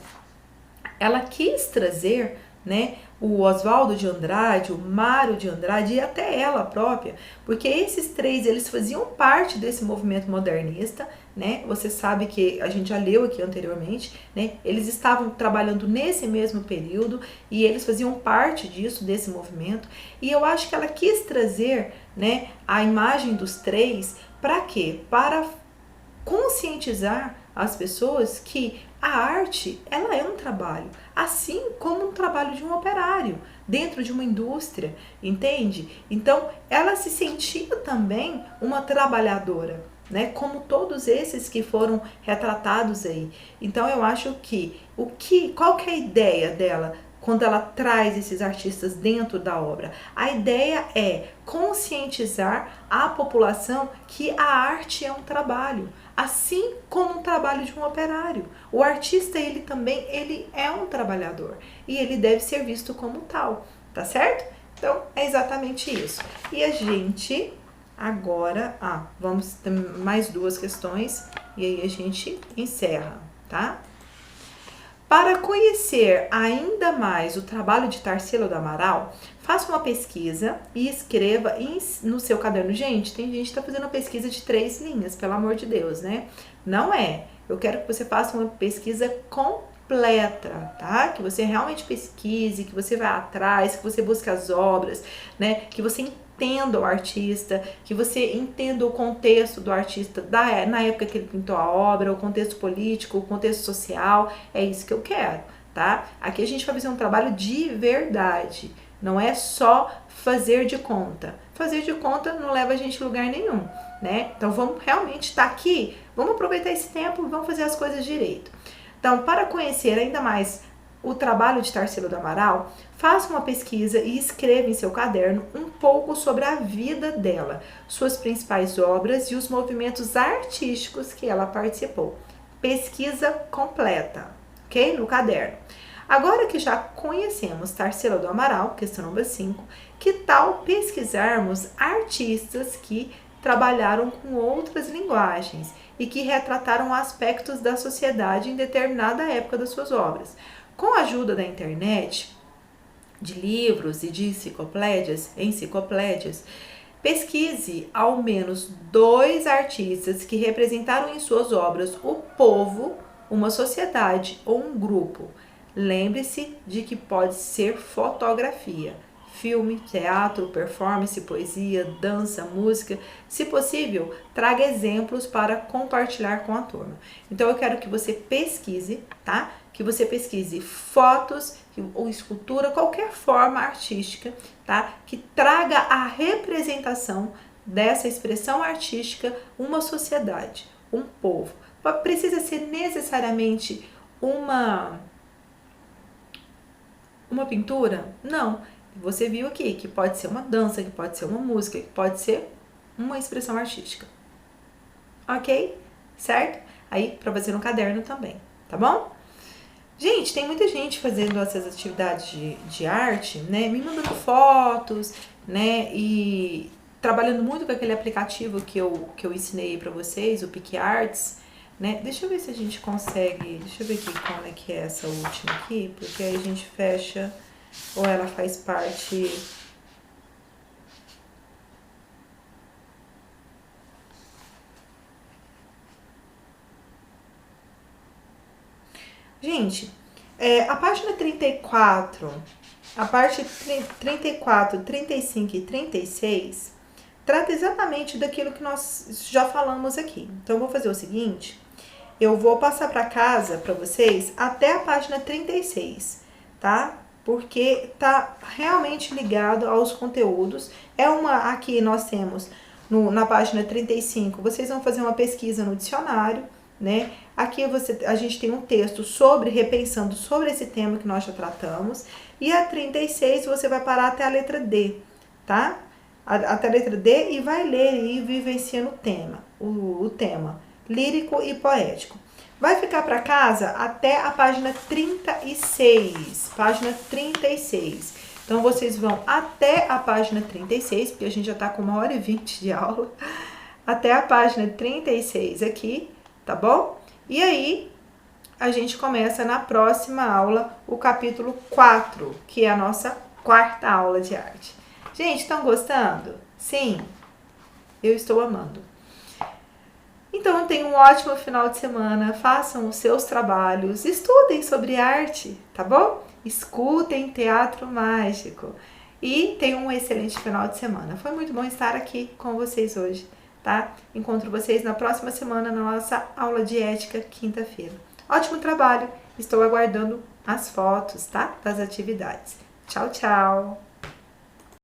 ela quis trazer, né, o Oswaldo de Andrade, o Mário de Andrade e até ela própria, porque esses três, eles faziam parte desse movimento modernista, né? Você sabe que a gente já leu aqui anteriormente, né? Eles estavam trabalhando nesse mesmo período e eles faziam parte disso, desse movimento, e eu acho que ela quis trazer, né, a imagem dos três para quê? Para conscientizar as pessoas que a arte, ela é um trabalho, assim como um trabalho de um operário dentro de uma indústria, entende? Então, ela se sentia também uma trabalhadora, né? Como todos esses que foram retratados aí. Então, eu acho que qual que é a ideia dela quando ela traz esses artistas dentro da obra? A ideia é conscientizar a população que a arte é um trabalho, assim como um trabalho de um operário. O artista, ele também, ele é um trabalhador e ele deve ser visto como tal, tá certo? Então, é exatamente isso. E a gente agora, vamos ter mais duas questões e aí a gente encerra, tá? Para conhecer ainda mais o trabalho de Tarsila do Amaral, faça uma pesquisa e escreva no seu caderno. Gente, tem gente que está fazendo uma pesquisa de 3 linhas, pelo amor de Deus, né? Não é. Eu quero que você faça uma pesquisa completa, tá? Que você realmente pesquise, que você vá atrás, que você busque as obras, né? Que você entenda o artista, que você entenda o contexto do artista na época que ele pintou a obra, o contexto político, o contexto social. É isso que eu quero, tá? Aqui a gente vai fazer um trabalho de verdade, não é só fazer de conta. Fazer de conta não leva a gente a lugar nenhum, né? Então vamos realmente estar aqui, vamos aproveitar esse tempo e vamos fazer as coisas direito. Então, para conhecer ainda mais o trabalho de Tarsila do Amaral, faça uma pesquisa e escreva em seu caderno um pouco sobre a vida dela, suas principais obras e os movimentos artísticos que ela participou. Pesquisa completa, ok? No caderno. Agora que já conhecemos Tarsila do Amaral, questão número 5, que tal pesquisarmos artistas que trabalharam com outras linguagens e que retrataram aspectos da sociedade em determinada época das suas obras? Com a ajuda da internet, de livros e de enciclopédias, pesquise ao menos 2 artistas que representaram em suas obras o povo, uma sociedade ou um grupo. Lembre-se de que pode ser fotografia, filme, teatro, performance, poesia, dança, música. Se possível, traga exemplos para compartilhar com a turma. Então eu quero que você pesquise, tá? Que você pesquise fotos ou escultura, qualquer forma artística, tá? Que traga a representação dessa expressão artística, uma sociedade, um povo. Precisa ser necessariamente uma pintura? Não. Você viu aqui que pode ser uma dança, que pode ser uma música, que pode ser uma expressão artística. Ok? Certo? Aí, para fazer no caderno também, tá bom? Gente, tem muita gente fazendo essas atividades de arte, né? Me mandando fotos, né? E trabalhando muito com aquele aplicativo que eu ensinei para vocês, o PicArts, né? Deixa eu ver se a gente consegue... Deixa eu ver aqui como é que é essa última aqui, porque aí a gente fecha... Ou ela faz parte... Gente, a página 34, a parte 34, 35 e 36 trata exatamente daquilo que nós já falamos aqui. Então, eu vou fazer o seguinte, eu vou passar para casa para vocês até a página 36, tá? Porque tá realmente ligado aos conteúdos. Aqui nós temos na página 35, vocês vão fazer uma pesquisa no dicionário, né? Aqui a gente tem um texto repensando sobre esse tema que nós já tratamos. E a 36 você vai parar até a letra D, tá? Até a letra D e vai ler e vivenciando o tema lírico e poético. Vai ficar para casa até a página 36. Página 36. Então, vocês vão até a página 36, porque a gente já tá com 1h20 de aula. Até a página 36 aqui, tá bom? E aí, a gente começa na próxima aula o capítulo 4, que é a nossa quarta aula de arte. Gente, estão gostando? Sim, eu estou amando. Então, tenham um ótimo final de semana, façam os seus trabalhos, estudem sobre arte, tá bom? Escutem Teatro Mágico e tenham um excelente final de semana. Foi muito bom estar aqui com vocês hoje, tá? Encontro vocês na próxima semana na nossa aula de ética, quinta-feira. Ótimo trabalho, estou aguardando as fotos, tá? Das atividades. Tchau, tchau!